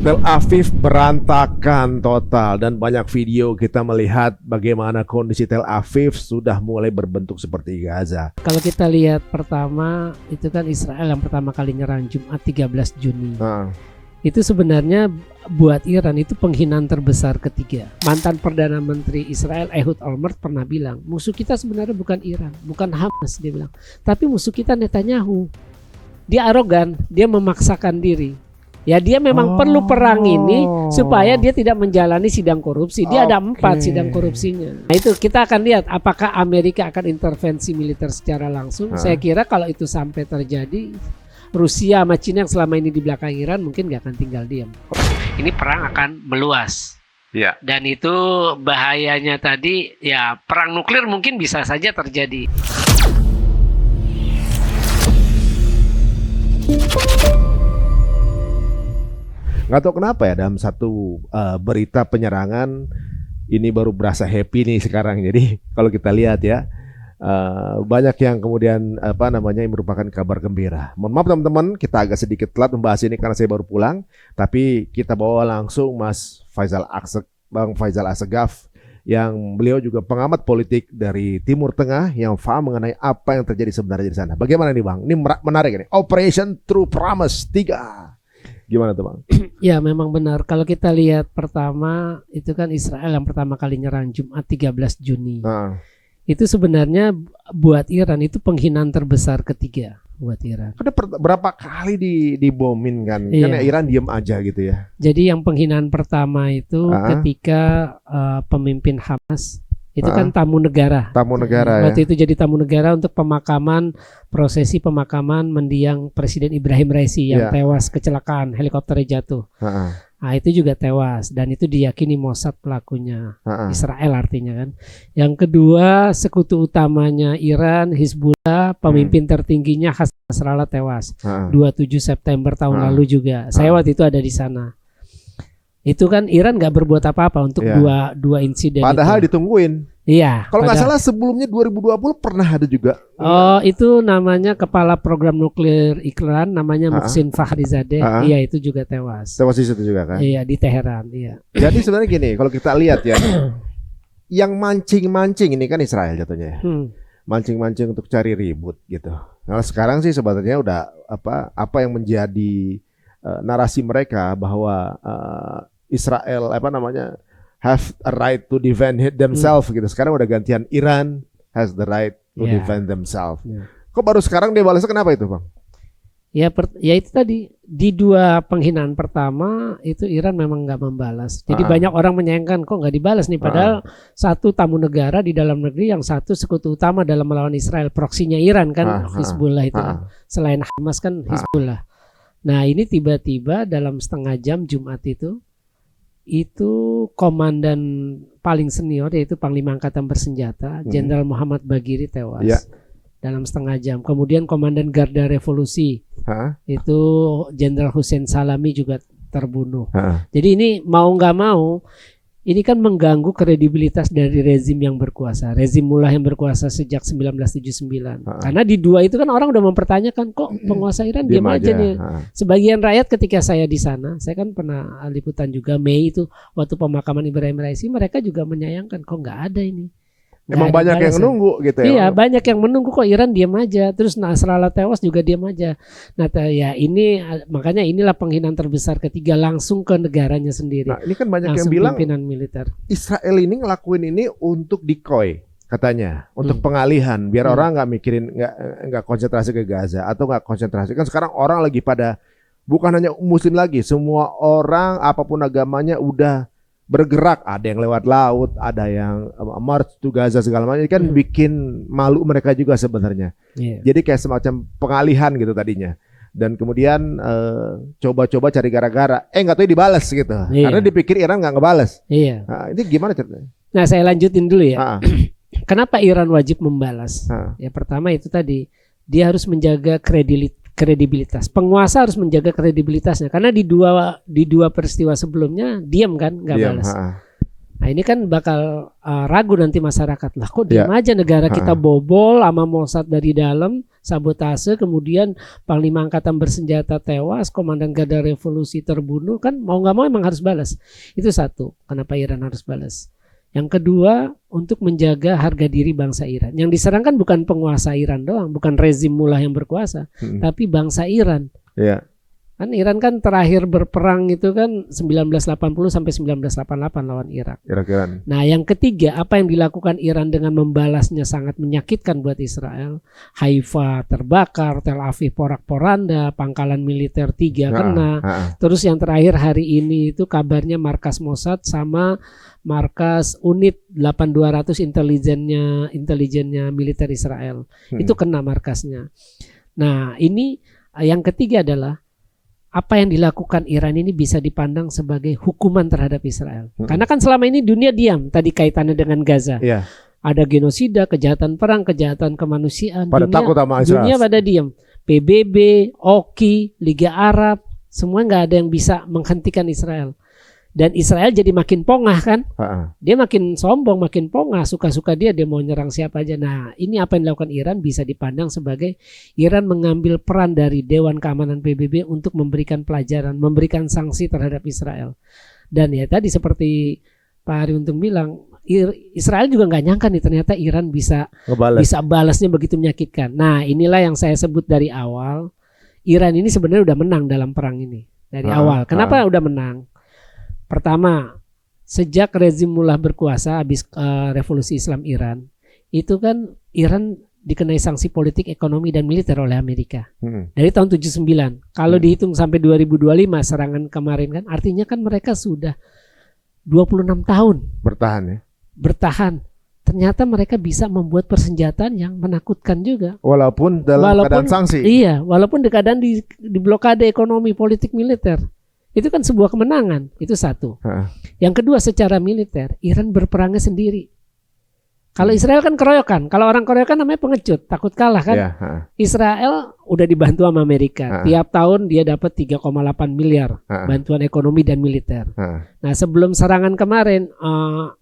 Tel Aviv berantakan total dan banyak video kita melihat bagaimana kondisi Tel Aviv sudah mulai berbentuk seperti Gaza. Kalau kita lihat pertama itu kan Israel yang pertama kali nyerang Jumat 13 Juni. Itu sebenarnya buat Iran itu penghinaan terbesar ketiga. Mantan Perdana Menteri Israel Ehud Olmert pernah bilang, musuh kita sebenarnya bukan Iran, bukan Hamas, dia bilang, tapi musuh kita Netanyahu. Dia arogan, dia memaksakan diri. Ya dia memang perlu perang ini supaya dia tidak menjalani sidang korupsi. Dia ada 4 sidang korupsinya. Nah itu kita akan lihat apakah Amerika akan intervensi militer secara langsung. Saya kira kalau itu sampai terjadi, Rusia sama Cina yang selama ini di belakang Iran mungkin gak akan tinggal diam. Ini perang akan meluas. Ya. Dan itu bahayanya tadi ya perang nuklir mungkin bisa saja terjadi. Nggak tahu kenapa ya dalam satu berita penyerangan ini baru berasa happy nih sekarang. Jadi kalau kita lihat ya banyak yang kemudian yang merupakan kabar gembira. Mohon maaf teman-teman, kita agak sedikit telat membahas ini karena saya baru pulang. Tapi kita bawa langsung Bang Faisal Assegaf yang beliau juga pengamat politik dari Timur Tengah yang paham mengenai apa yang terjadi sebenarnya di sana. Bagaimana nih Bang? Ini menarik ini. Operation True Promise 3. Gimana tuh Bang? Ya memang benar. Kalau kita lihat pertama itu kan Israel yang pertama kali nyerang Jumat 13 Juni. Itu sebenarnya buat Iran itu penghinaan terbesar ketiga buat Iran. Ada berapa kali dibomin kan? Kan Iran diem aja gitu ya. Jadi yang penghinaan pertama itu ketika pemimpin Hamas itu kan tamu negara. Tamu negara waktu itu jadi tamu negara untuk prosesi pemakaman mendiang Presiden Ibrahim Raisi yang tewas kecelakaan helikopternya jatuh. Nah itu juga tewas dan itu diyakini Mossad pelakunya. Israel artinya kan. Yang kedua sekutu utamanya Iran, Hizbullah, pemimpin tertingginya Hassan Nasrallah tewas 27 September tahun lalu juga. Saya waktu itu ada di sana. Itu kan Iran nggak berbuat apa-apa untuk dua insiden. Padahal ditungguin. Iya. Kalau nggak salah sebelumnya 2020 pernah ada juga. Oh itu namanya kepala program nuklir Iran namanya Muhsin Fakhrizadeh. Iya itu juga tewas. Tewas di situ juga kan? Iya di Teheran. Iya. Jadi sebenarnya gini, kalau kita lihat ya, yang mancing-mancing ini kan Israel jatuhnya. Mancing-mancing untuk cari ribut gitu. Nah sekarang sih sebetulnya udah apa yang menjadi narasi mereka bahwa Israel have a right to defend themselves gitu. Sekarang udah gantian Iran has the right to defend themselves. Kok baru sekarang dia balasnya kenapa itu, Bang? Ya itu tadi di dua penghinaan pertama itu Iran memang nggak membalas. Jadi banyak orang menyayangkan kok nggak dibalas nih. Padahal satu tamu negara di dalam negeri, yang satu sekutu utama dalam melawan Israel, proksinya Iran kan Hizbullah itu. Selain Hamas kan Hizbullah. Nah ini tiba-tiba dalam setengah jam Jumat itu komandan paling senior yaitu Panglima Angkatan Bersenjata Jenderal Muhammad Bagheri tewas dalam setengah jam. Kemudian komandan Garda Revolusi itu Jenderal Hussein Salami juga terbunuh. Jadi ini mau nggak mau ini kan mengganggu kredibilitas dari rezim yang berkuasa, rezim Mullah yang berkuasa sejak 1979. Karena di dua itu kan orang udah mempertanyakan kok penguasa Iran diam aja nih. Sebagian rakyat ketika saya di sana, saya kan pernah liputan juga Mei itu waktu pemakaman Ibrahim Raisi, mereka juga menyayangkan kok nggak ada ini. Emang banyak yang menunggu gitu ya? Iya banyak yang menunggu kok Iran diam aja. Terus Nasrallah tewas juga diam aja. Nah ya ini makanya inilah penghinaan terbesar ketiga langsung ke negaranya sendiri. Nah ini kan banyak langsung yang bilang pimpinan militer. Israel ini ngelakuin ini untuk decoy katanya, untuk pengalihan biar orang nggak mikirin nggak konsentrasi ke Gaza atau nggak konsentrasi. Kan sekarang orang lagi pada bukan hanya Muslim lagi, semua orang apapun agamanya udah bergerak, ada yang lewat laut, ada yang march to Gaza segala macam, kan bikin malu mereka juga sebenarnya. Jadi kayak semacam pengalihan gitu tadinya. Dan kemudian coba-coba cari gara-gara, nggak tahu dibalas gitu. Karena dipikir Iran nggak ngebalas. Nah, ini gimana ceritanya? Nah saya lanjutin dulu ya. Kenapa Iran wajib membalas? Ya pertama itu tadi dia harus menjaga kredibilitas. Penguasa harus menjaga kredibilitasnya karena di dua peristiwa sebelumnya diam kan, nggak balas. Nah ini kan bakal ragu nanti masyarakat, lah kok diam Ya. aja negara kita bobol sama Mossad dari dalam, sabotase, kemudian Panglima Angkatan Bersenjata tewas, Komandan Garda Revolusi terbunuh, kan mau nggak mau emang harus balas. Itu satu, kenapa Iran harus balas. Yang kedua, untuk menjaga harga diri bangsa Iran. Yang diserang kan bukan penguasa Iran doang, bukan rezim mullah yang berkuasa, tapi bangsa Iran. Ya. Kan Iran kan terakhir berperang itu kan 1980 sampai 1988 lawan Irak. Iran. Nah, yang ketiga, apa yang dilakukan Iran dengan membalasnya sangat menyakitkan buat Israel. Haifa terbakar, Tel Aviv porak-poranda, pangkalan militer 3 kena. Terus yang terakhir hari ini itu kabarnya markas Mossad sama markas unit 8200 intelijennya militer Israel. Itu kena markasnya. Nah, ini yang ketiga adalah apa yang dilakukan Iran ini bisa dipandang sebagai hukuman terhadap Israel. Karena kan selama ini dunia diam tadi kaitannya dengan Gaza. Iya. Ada genosida, kejahatan perang, kejahatan kemanusiaan. Pada takut sama Israel. Dunia pada diam. PBB, OKI, Liga Arab, semua nggak ada yang bisa menghentikan Israel. Dan Israel jadi makin pongah kan. Dia makin sombong, makin pongah. Suka-suka dia mau nyerang siapa aja. Nah ini apa yang dilakukan Iran bisa dipandang sebagai Iran mengambil peran dari Dewan Keamanan PBB untuk memberikan pelajaran, memberikan sanksi terhadap Israel. Dan ya tadi seperti Pak Ari Untung bilang, Israel juga nggak nyangka nih ternyata Iran bisa balasnya begitu menyakitkan. Nah inilah yang saya sebut dari awal. Iran ini sebenarnya udah menang dalam perang ini. Dari awal. Kenapa udah menang? Pertama, sejak rezim mullah berkuasa habis revolusi Islam Iran, itu kan Iran dikenai sanksi politik, ekonomi dan militer oleh Amerika. Dari tahun 79. Kalau dihitung sampai 2025 serangan kemarin kan artinya kan mereka sudah 26 tahun bertahan ya. Bertahan. Ternyata mereka bisa membuat persenjataan yang menakutkan juga. Walaupun dalam keadaan sanksi. Iya, walaupun di keadaan di blokade ekonomi, politik, militer. Itu kan sebuah kemenangan, itu satu. Yang kedua secara militer, Iran berperangnya sendiri. Kalau Israel kan keroyokan, kalau orang keroyokan namanya pengecut, takut kalah kan. Israel udah dibantu sama Amerika, tiap tahun dia dapat 3,8 miliar bantuan ekonomi dan militer. Nah sebelum serangan kemarin,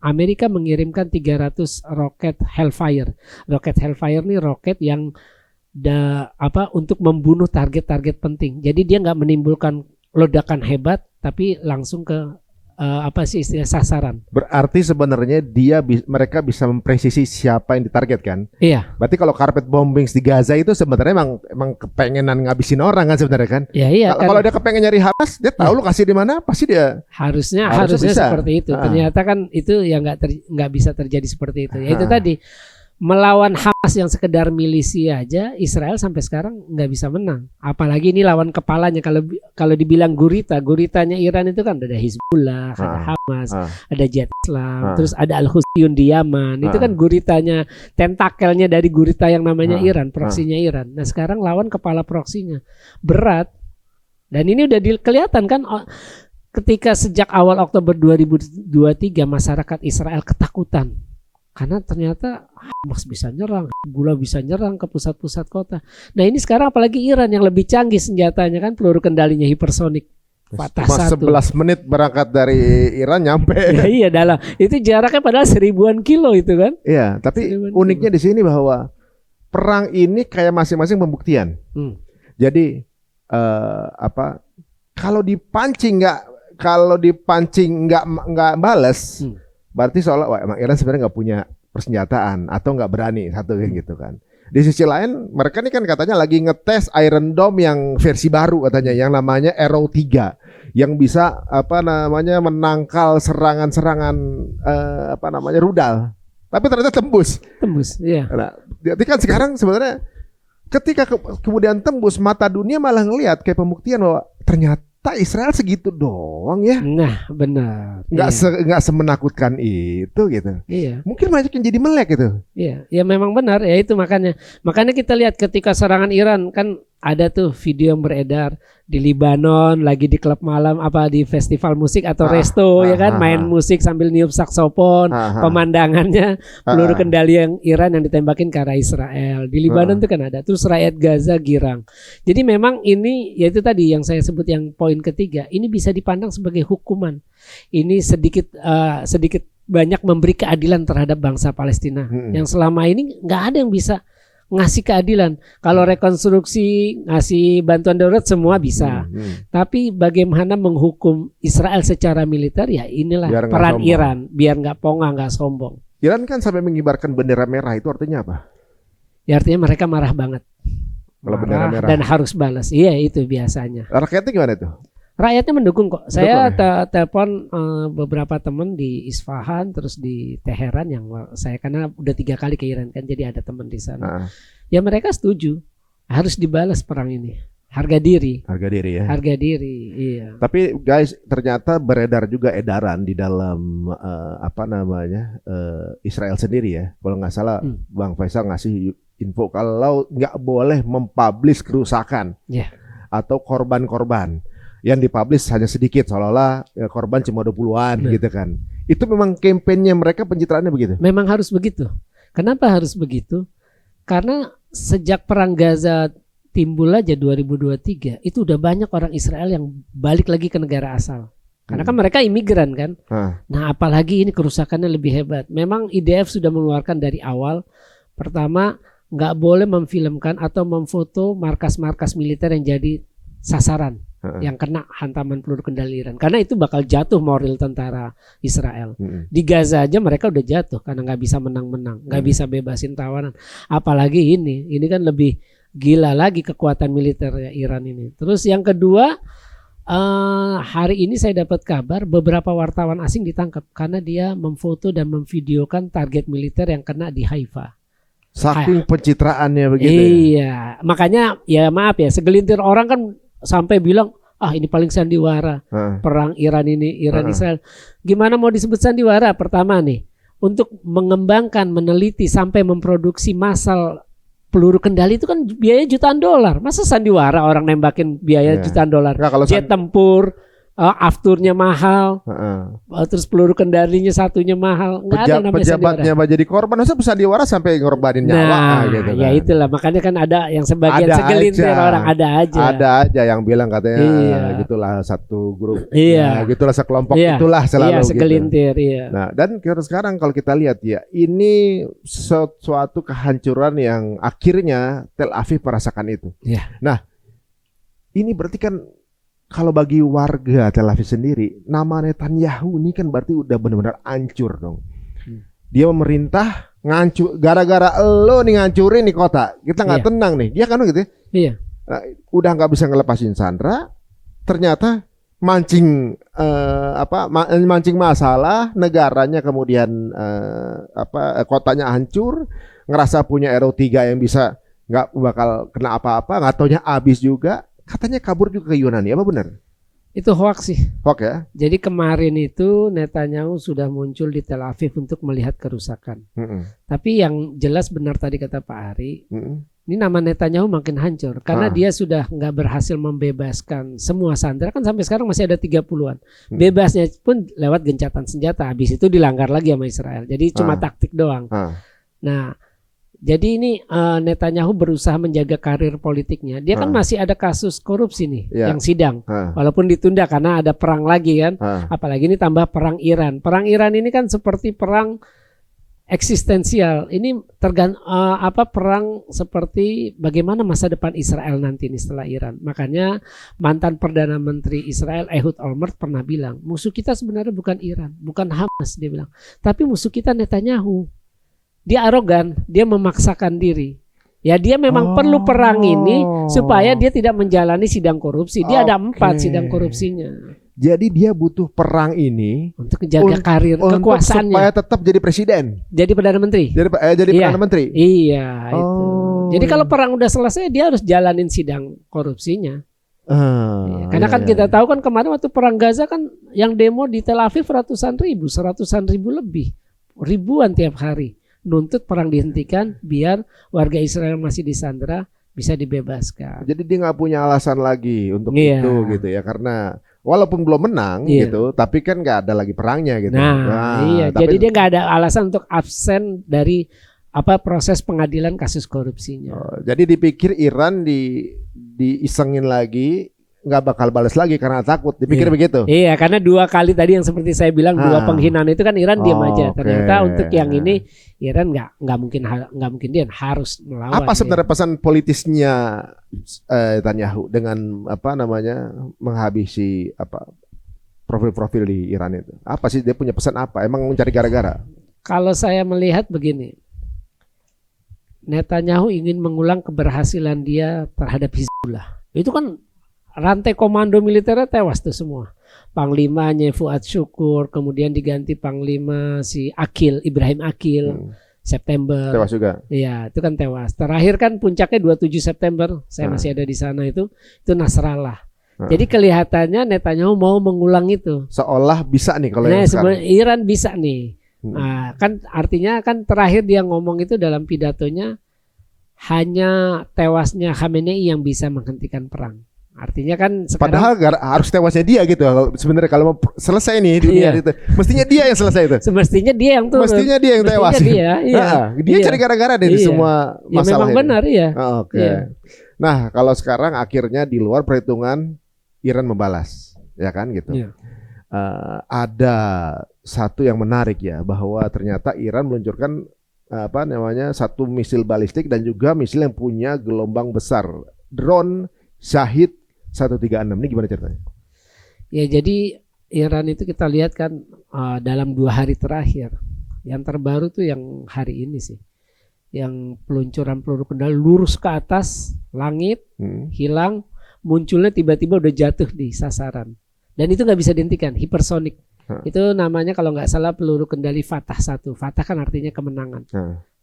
Amerika mengirimkan 300 roket Hellfire. Roket Hellfire ini roket yang untuk membunuh target-target penting. Jadi dia nggak menimbulkan ledakan hebat tapi langsung ke istilah sasaran. Berarti sebenarnya mereka bisa mempresisi siapa yang ditarget kan? Iya. Berarti kalau carpet bombing di Gaza itu sebenarnya emang kepengenan ngabisin orang kan sebenarnya kan? Iya. Kalau dia kepengen nyari Hamas, dia tahu lu kasih di mana, pasti dia harusnya seperti itu. Ternyata kan itu yang nggak bisa terjadi seperti itu. Ya itu tadi. Melawan Hamas yang sekedar milisi aja, Israel sampai sekarang nggak bisa menang. Apalagi ini lawan kepalanya. Kalau dibilang guritanya Iran itu kan ada Hizbullah, ada Hamas, ada Jihad Islam, terus ada Al-Husayun di Yaman. Itu kan guritanya, tentakelnya dari gurita yang namanya Iran, proksinya Iran. Nah sekarang lawan kepala proksinya, berat. Dan ini udah kelihatan kan, ketika sejak awal Oktober 2023 masyarakat Israel ketakutan. Karena ternyata Hamas bisa nyerang, Hizbullah bisa nyerang ke pusat-pusat kota. Nah ini sekarang apalagi Iran yang lebih canggih senjatanya kan, peluru kendalinya hipersonik. Fatah 1. 11 menit berangkat dari Iran nyampe. Iya itu jaraknya padahal 1000-an kilo itu kan. Iya, tapi uniknya di sini bahwa perang ini kayak masing-masing pembuktian. Jadi kalau dipancing nggak balas. Berarti seolah emang Iran sebenarnya nggak punya persenjataan atau nggak berani satu gitu kan. Di sisi lain mereka ini kan katanya lagi ngetes Iron Dome yang versi baru katanya yang namanya Arrow 3 yang bisa menangkal serangan-serangan rudal. Tapi ternyata tembus. Iya. Nah, jadi kan sekarang sebenarnya ketika kemudian tembus, mata dunia malah ngelihat kayak pembuktian bahwa ternyata Israel segitu doang ya. Nah benar. Nggak semenakutkan itu gitu. Iya. Mungkin banyak yang jadi melek gitu. Iya. Ya memang benar. Ya itu makanya kita lihat ketika serangan Iran kan ada tuh video yang beredar di Libanon lagi di klub malam di festival musik atau resto ya kan main musik sambil niup saksofon, pemandangannya peluru kendali yang Iran yang ditembakin ke arah Israel. Di Libanon tuh kan ada, terus rakyat Gaza girang. Jadi memang ini yaitu tadi yang saya sebut yang poin ketiga, ini bisa dipandang sebagai hukuman. Ini sedikit banyak memberi keadilan terhadap bangsa Palestina. Yang selama ini nggak ada yang bisa ngasih keadilan. Kalau rekonstruksi, ngasih bantuan darurat semua bisa. Tapi bagaimana menghukum Israel secara militer, ya inilah Biar nggak peran sombong. Iran. Biar nggak ponga, nggak sombong. Iran kan sampai mengibarkan bendera merah, itu artinya apa? Ya artinya mereka marah banget. Kalau bendera merah. Dan harus balas. Iya itu biasanya. Rakyatnya gimana itu? Rakyatnya mendukung kok. Saya ya? telepon beberapa teman di Isfahan, terus di Teheran yang saya karena udah 3 kali ke Iran kan, jadi ada teman di sana. Ya mereka setuju, harus dibalas perang ini. Harga diri. Harga diri ya. Harga diri, iya. Tapi guys, ternyata beredar juga edaran di dalam Israel sendiri ya. Kalau nggak salah, Bang Faisal ngasih info kalau nggak boleh mempublish kerusakan atau korban-korban. Yang dipublish hanya sedikit, seolah-olah korban cuma 20-an gitu kan. Itu memang kampanyenya mereka, pencitraannya begitu? Memang harus begitu. Kenapa harus begitu? Karena sejak perang Gaza timbul aja 2023, itu udah banyak orang Israel yang balik lagi ke negara asal. Karena kan mereka imigran kan. Nah apalagi ini kerusakannya lebih hebat. Memang IDF sudah mengeluarkan dari awal, pertama nggak boleh memfilmkan atau memfoto markas-markas militer yang jadi sasaran, yang kena hantaman peluru kendali Iran, karena itu bakal jatuh moral tentara Israel. Di Gaza aja mereka udah jatuh karena nggak bisa menang-menang, nggak bisa bebasin tawanan. Apalagi ini kan lebih gila lagi kekuatan militer Iran ini. Terus yang kedua, hari ini saya dapat kabar beberapa wartawan asing ditangkap karena dia memfoto dan memvideokan target militer yang kena di Haifa. Saking pencitraannya begitu. Iya, makanya ya maaf ya, segelintir orang kan sampai bilang ini paling sandiwara perang Iran ini, Iran Israel. Gimana mau disebut sandiwara? Pertama nih, untuk mengembangkan, meneliti sampai memproduksi massal peluru kendali itu kan biaya jutaan dolar. Masa sandiwara orang nembakin biaya jutaan dolar? Jet tempur, afturnya mahal, terus peluru kendalinya satunya mahal. Nggak ada namanya pejabatnya jadi korban, masa sandiwara sampai ngorbanin nyawa gitu kan. Ya itulah, makanya kan ada yang sebagian ada segelintir aja. orang ada aja yang bilang katanya gitulah satu grup, gitulah sekelompok, itulah selalu segelintir gitu. Nah, dan sekarang kalau kita lihat ya, ini suatu kehancuran yang akhirnya Tel Aviv merasakan itu. Nah, ini berarti kan kalau bagi warga Tel Aviv sendiri, nama Netanyahu ini kan berarti udah benar-benar hancur dong. Dia memerintah ngancur, gara-gara lo nih ngancurin nih kota, kita nggak tenang nih. Dia kan gitu. Iya. Nah, udah nggak bisa ngelepasin Sandra, ternyata mancing mancing masalah, negaranya kemudian kotanya hancur, ngerasa punya RO3 yang bisa nggak bakal kena apa-apa, nggak taunya habis juga. Katanya kabur juga ke Yunani, apa benar? Itu hoax sih. Hoax ya? Jadi kemarin itu Netanyahu sudah muncul di Tel Aviv untuk melihat kerusakan. Tapi yang jelas benar tadi kata Pak Ari, ini nama Netanyahu makin hancur. Karena dia sudah nggak berhasil membebaskan semua sandera, kan sampai sekarang masih ada 30-an. Bebasnya pun lewat gencatan senjata, habis itu dilanggar lagi sama Israel. Jadi cuma taktik doang. Nah, jadi ini Netanyahu berusaha menjaga karir politiknya. Dia kan masih ada kasus korupsi nih yang sidang. Walaupun ditunda karena ada perang lagi kan. Apalagi ini tambah perang Iran. Perang Iran ini kan seperti perang eksistensial. Ini perang seperti bagaimana masa depan Israel nanti nih setelah Iran. Makanya mantan Perdana Menteri Israel Ehud Olmert pernah bilang, musuh kita sebenarnya bukan Iran, bukan Hamas, dia bilang, tapi musuh kita Netanyahu. Dia arogan, dia memaksakan diri. Ya dia memang perlu perang ini supaya dia tidak menjalani sidang korupsi. Dia ada 4 sidang korupsinya. Jadi dia butuh perang ini untuk menjaga karir kekuasaannya. Supaya tetap jadi presiden. Jadi Perdana Menteri. Jadi Perdana Menteri. Iya itu. Jadi kalau perang udah selesai dia harus jalanin sidang korupsinya. Karena kan kita tahu kan kemarin waktu perang Gaza kan yang demo di Tel Aviv seratusan ribu lebih. Ribuan tiap hari. Nuntut perang dihentikan biar warga Israel masih disandera bisa dibebaskan. Jadi dia nggak punya alasan lagi untuk itu gitu ya, karena walaupun belum menang gitu, tapi kan nggak ada lagi perangnya gitu. Jadi dia nggak ada alasan untuk absen dari proses pengadilan kasus korupsinya. Jadi dipikir Iran diisengin lagi nggak bakal balas lagi karena takut. Dipikir begitu. Iya, karena 2 kali tadi yang seperti saya bilang 2 penghinaan itu kan Iran diam aja. Ternyata untuk yang ini Iran nggak mungkin dia harus melawan. Apa sebenarnya pesan politisnya Netanyahu dengan menghabisi profil-profil di Iran itu? Apa sih dia punya pesan apa? Emang mencari gara-gara? Kalau saya melihat begini, Netanyahu ingin mengulang keberhasilan dia terhadap Hizbullah. Itu kan rantai komando militernya tewas tuh semua. Panglimanya Fuad Syukur, kemudian diganti panglima si Ibrahim Akil, September. Tewas juga. Iya, itu kan tewas. Terakhir kan puncaknya 27 September, saya masih ada di sana itu Nasrallah. Jadi kelihatannya Netanyahu mau mengulang itu. Seolah bisa nih kalau yang sekarang. Iran bisa nih. Nah, kan artinya kan terakhir dia ngomong itu dalam pidatonya hanya tewasnya Khamenei yang bisa menghentikan perang. Artinya kan sekarang padahal harus tewasnya dia gitu. Sebenarnya kalau mau selesai nih dunia itu, mestinya dia yang selesai itu. Semestinya dia yang turun. Mestinya dia yang tewas. Dia cari gara-gara dari semua masalah. Ya memang benar ya. Oke. Nah, kalau sekarang akhirnya di luar perhitungan Iran membalas, ya kan gitu. Ada satu yang menarik ya, bahwa ternyata Iran meluncurkan satu misil balistik dan juga misil yang punya gelombang besar, drone Shahid 136. Ini gimana ceritanya? Ya, jadi Iran itu kita lihat kan dalam 2 hari terakhir. Yang terbaru tuh yang hari ini sih, yang peluncuran peluru kendali lurus ke atas langit, hilang, munculnya tiba-tiba udah jatuh di sasaran. Dan itu nggak bisa dihentikan, hipersonik. Itu namanya kalau nggak salah peluru kendali Fatah 1. Fatah kan artinya kemenangan.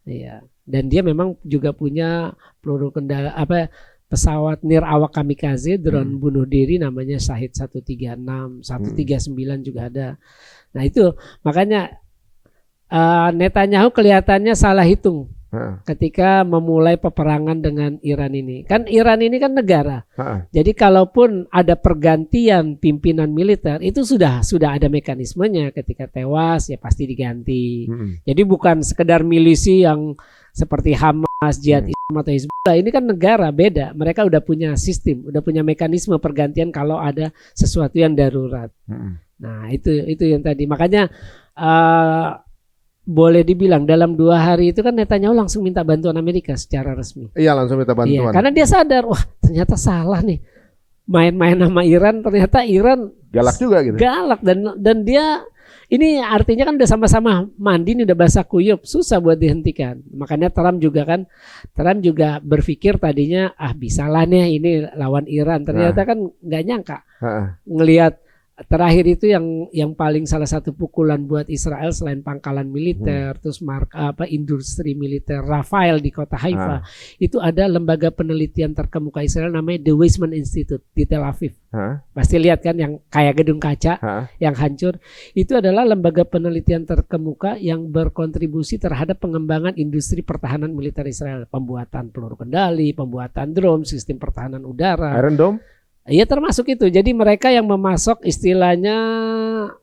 Iya. Dan dia memang juga punya peluru kendali pesawat nir awak kamikaze, drone bunuh diri namanya Shahid 136, 139 juga ada. Nah itu makanya Netanyahu kelihatannya salah hitung ketika memulai peperangan dengan Iran ini. Kan Iran ini kan negara. Jadi kalaupun ada pergantian pimpinan militer itu sudah ada mekanismenya. Ketika tewas ya pasti diganti. Jadi bukan sekedar milisi yang seperti Hamas, Jihad Islam atau Hizbullah. Ini kan negara beda. Mereka udah punya sistem, udah punya mekanisme pergantian kalau ada sesuatu yang darurat. Nah itu yang tadi. Makanya boleh dibilang dalam 2 hari itu kan Netanyahu langsung minta bantuan Amerika secara resmi. Iya, langsung minta bantuan. Iya, karena dia sadar, wah ternyata salah nih. Main-main sama Iran, ternyata Iran galak juga gitu. Galak dan dia ini artinya kan udah sama-sama mandi nih, udah basah kuyup, susah buat dihentikan. Makanya Trump juga berpikir tadinya bisalah nih ini lawan Iran. Ternyata kan nggak nyangka. Ngelihat terakhir itu yang paling salah satu pukulan buat Israel selain pangkalan militer, terus industri militer Rafael di kota Haifa, itu ada lembaga penelitian terkemuka Israel namanya The Weizmann Institute di Tel Aviv. Pasti lihat kan yang kayak gedung kaca yang hancur. Itu adalah lembaga penelitian terkemuka yang berkontribusi terhadap pengembangan industri pertahanan militer Israel, pembuatan peluru kendali, pembuatan drone, sistem pertahanan udara. Iron Dome? Iya termasuk itu. Jadi mereka yang memasok istilahnya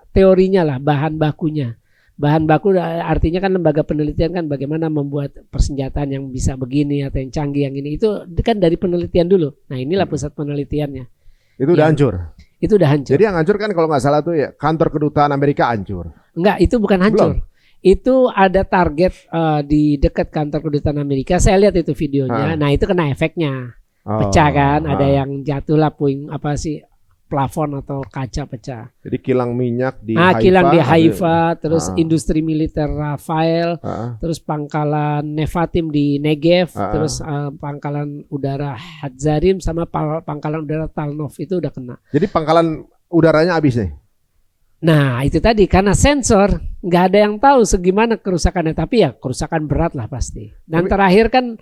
teorinya lah, bahan bakunya. Bahan baku artinya kan lembaga penelitian kan bagaimana membuat persenjataan yang bisa begini atau yang canggih yang ini. Itu kan dari penelitian dulu. Nah inilah pusat penelitiannya. Itu udah hancur? Itu udah hancur. Jadi yang hancur kan kalau nggak salah tuh ya kantor kedutaan Amerika hancur. Enggak, itu bukan hancur. Itu ada target di dekat kantor kedutaan Amerika. Saya lihat itu videonya. Nah itu kena efeknya. Pecah kan, ada yang jatuh lah plafon atau kaca pecah. Jadi kilang minyak di Haifa. Kilang di Haifa, terus industri militer Rafael, terus pangkalan Nevatim di Negev, terus pangkalan udara Hadzarim sama pangkalan udara Talnov itu udah kena. Jadi pangkalan udaranya habis nih. Nah itu tadi karena sensor nggak ada yang tahu segimana kerusakannya, tapi ya kerusakan berat lah pasti. Dan terakhir kan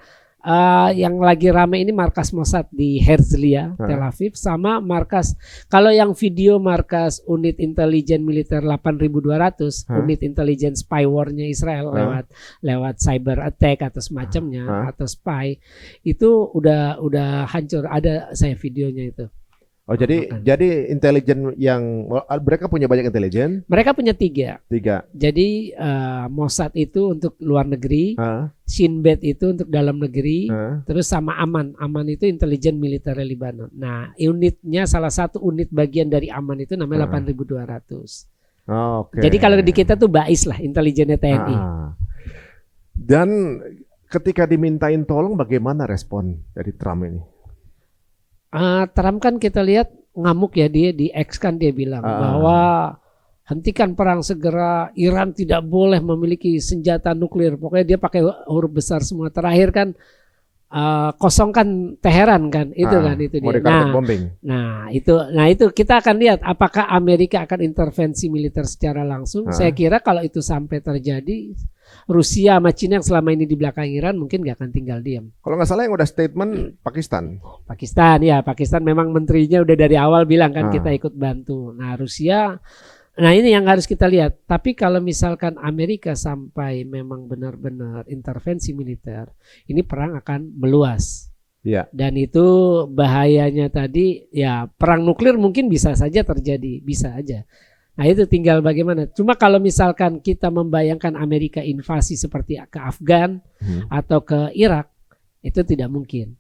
yang lagi rame ini markas Mossad di Herzliya, Tel Aviv, sama markas, kalau yang video markas unit intelijen militer 8.200, unit intelijen spywar-nya Israel lewat cyber attack atau semacamnya atau spy, itu udah hancur. Ada saya videonya itu. Oh jadi Makan. intelijen yang mereka punya banyak intelijen. Mereka punya 3. 3. Jadi Mossad itu untuk luar negeri, Ah, Shin Bet itu untuk dalam negeri, ah. terus sama Aman. Aman itu intelijen militer Lebanon. Nah, unitnya salah satu unit bagian dari Aman itu namanya 8.200. Oh, oke. Jadi kalau di kita tuh BAIS lah, intelijennya TNI. Dan ketika dimintain tolong, bagaimana respon dari Trump ini? Trump kan kita lihat ngamuk ya, dia di X kan dia bilang bahwa hentikan perang segera, Iran tidak boleh memiliki senjata nuklir. Pokoknya dia pakai huruf besar semua. Terakhir kan kosongkan Teheran kan, itu kan itu dia. Nah itu kita akan lihat apakah Amerika akan intervensi militer secara langsung. Saya kira kalau itu sampai terjadi, Rusia sama Cina yang selama ini di belakang Iran mungkin nggak akan tinggal diam. Kalau nggak salah yang udah statement Pakistan. Pakistan memang menterinya udah dari awal bilang kan kita ikut bantu. Nah Rusia, nah ini yang harus kita lihat. Tapi kalau misalkan Amerika sampai memang benar-benar intervensi militer, ini perang akan meluas. Ya. Dan itu bahayanya tadi ya, perang nuklir mungkin bisa saja terjadi, bisa aja. Nah itu tinggal bagaimana. Cuma kalau misalkan kita membayangkan Amerika invasi seperti ke Afgan atau ke Irak, itu tidak mungkin.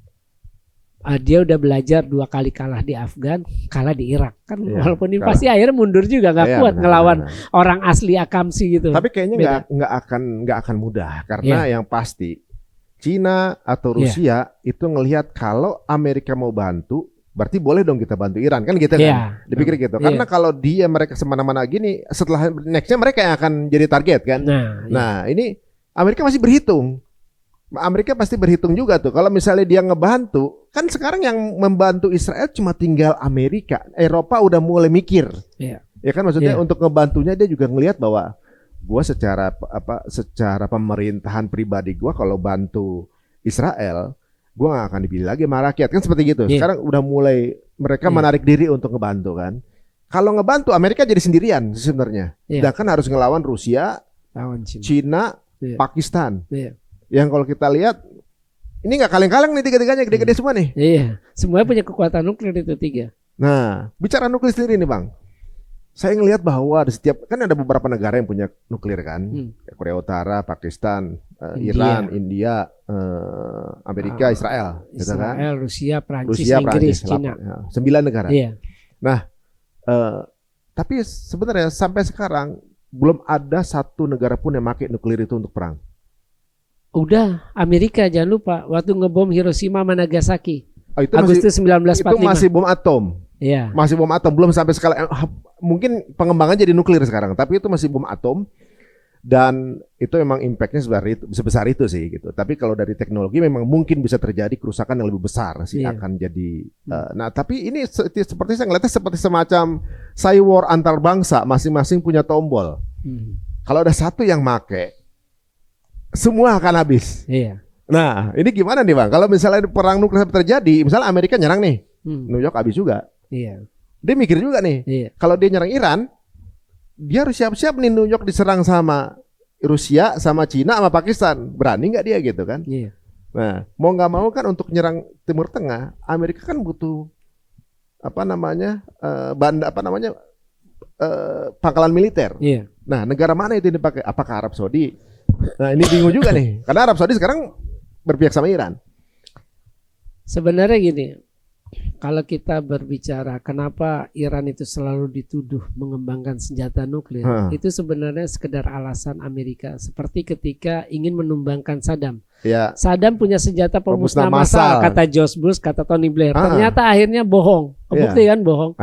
Dia udah belajar 2 kali kalah di Afgan, kalah di Irak kan, walaupun invasi akhirnya mundur juga, nggak kuat ngelawan orang asli Akamsi gitu. Tapi kayaknya nggak akan mudah karena yang pasti Cina atau Rusia itu ngelihat kalau Amerika mau bantu, berarti boleh dong kita bantu Iran kan gitu kan? Dipikir gitu. Karena kalau mereka semana-mana gini, setelah nextnya mereka yang akan jadi target kan. Nah ini Amerika masih berhitung. Amerika pasti berhitung juga tuh. Kalau misalnya dia ngebantu, kan sekarang yang membantu Israel cuma tinggal Amerika. Eropa udah mulai mikir. Ya kan maksudnya untuk ngebantunya dia juga ngelihat bahwa gua secara pemerintahan pribadi gua kalau bantu Israel, gua nggak akan dipilih lagi sama rakyat kan seperti gitu. Sekarang udah mulai mereka menarik diri untuk ngebantu kan. Kalau ngebantu Amerika jadi sendirian sebenarnya. Dan kan harus ngelawan Rusia, Cina, Pakistan. Yang kalau kita lihat ini nggak kaleng-kaleng nih tiga-tiganya, gede-gede semua nih. Iya, semuanya punya kekuatan nuklir itu 3. Nah, bicara nuklir sendiri nih Bang, saya ngelihat bahwa di setiap kan ada beberapa negara yang punya nuklir kan, Korea Utara, Pakistan, Iran, India, Amerika, Israel, gitu kan? Rusia, Prancis, Inggris, Cina. 9 negara. Iya. Nah, tapi sebenarnya sampai sekarang belum ada satu negara pun yang pakai nuklir itu untuk perang. Udah, Amerika jangan lupa waktu ngebom Hiroshima sama Nagasaki. Itu Agustus 1945. Itu masih bom atom. Iya. Masih bom atom, belum sampai skala mungkin pengembangan jadi nuklir sekarang, tapi itu masih bom atom dan itu memang impactnya sebesar itu sih gitu. Tapi kalau dari teknologi memang mungkin bisa terjadi kerusakan yang lebih besar sih akan jadi. Nah tapi ini seperti saya ngeliatnya seperti semacam cyber antar bangsa, masing-masing punya tombol. Kalau ada satu yang make, semua akan habis. Iya. Nah, ini gimana nih Bang? Kalau misalnya perang nuklir terjadi, misalnya Amerika nyerang nih, New York habis juga. Iya. Dia mikir juga nih, kalau dia nyerang Iran, dia harus siap-siap nih New York diserang sama Rusia, sama Cina, sama Pakistan. Berani nggak dia gitu kan? Iya. Nah, mau nggak mau kan untuk nyerang Timur Tengah, Amerika kan butuh pangkalan militer. Iya. Nah, negara mana itu dipakai? Apakah Arab Saudi? Nah, ini bingung juga nih. Karena Arab Saudi sekarang berpihak sama Iran. Sebenarnya gini, kalau kita berbicara kenapa Iran itu selalu dituduh mengembangkan senjata nuklir, itu sebenarnya sekedar alasan Amerika. Seperti ketika ingin menumbangkan Saddam. Ya. Saddam punya senjata pemusnah massal, kata George Bush, kata Tony Blair. Ternyata akhirnya bohong. Kebukti kan bohong.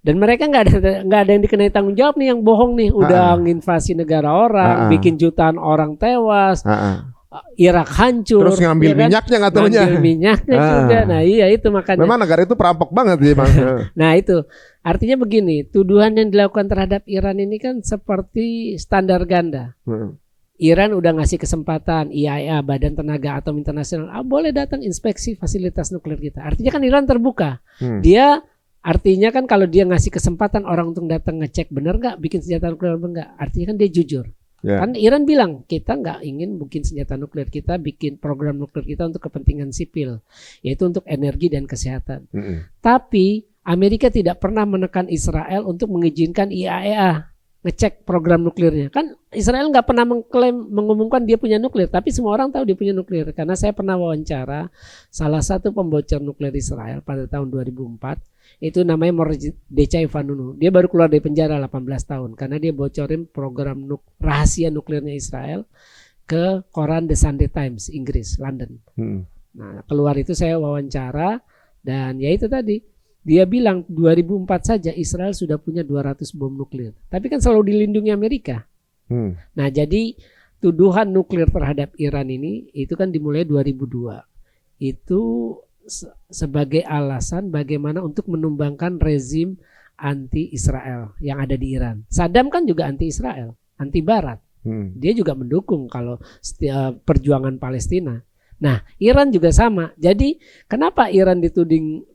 Dan mereka nggak ada yang dikenai tanggung jawab nih, yang bohong nih, udah nginvasi negara orang, bikin jutaan orang tewas, Irak hancur, terus ngambil minyaknya nggak taunya. Ngambil minyaknya juga. Nah iya itu makanya. Memang negara itu perampok banget sih Bang. Nah itu artinya begini, tuduhan yang dilakukan terhadap Iran ini kan seperti standar ganda. Iran udah ngasih kesempatan IAEA, Badan Tenaga Atom Internasional, boleh datang inspeksi fasilitas nuklir kita. Artinya kan Iran terbuka. Dia artinya kan kalau dia ngasih kesempatan orang untuk datang ngecek benar nggak bikin senjata nuklir enggak, artinya kan dia jujur. Kan Iran bilang kita nggak ingin bikin senjata nuklir, kita bikin program nuklir kita untuk kepentingan sipil, yaitu untuk energi dan kesehatan. Tapi Amerika tidak pernah menekan Israel untuk mengizinkan IAEA ngecek program nuklirnya. Kan Israel nggak pernah mengumumkan dia punya nuklir, tapi semua orang tahu dia punya nuklir. Karena saya pernah wawancara salah satu pembocor nuklir Israel pada tahun 2004, itu namanya Mordechai Vanunu. Dia baru keluar dari penjara 18 tahun karena dia bocorin program rahasia nuklirnya Israel ke koran The Sunday Times Inggris, London. Nah, keluar itu saya wawancara dan ya itu tadi. Dia bilang 2004 saja Israel sudah punya 200 bom nuklir. Tapi kan selalu dilindungi Amerika. Nah, jadi tuduhan nuklir terhadap Iran ini itu kan dimulai 2002. Itu sebagai alasan bagaimana untuk menumbangkan rezim anti-Israel yang ada di Iran. Saddam kan juga anti-Israel, anti-Barat. Dia juga mendukung kalau perjuangan Palestina. Nah, Iran juga sama. Jadi, kenapa Iran dituding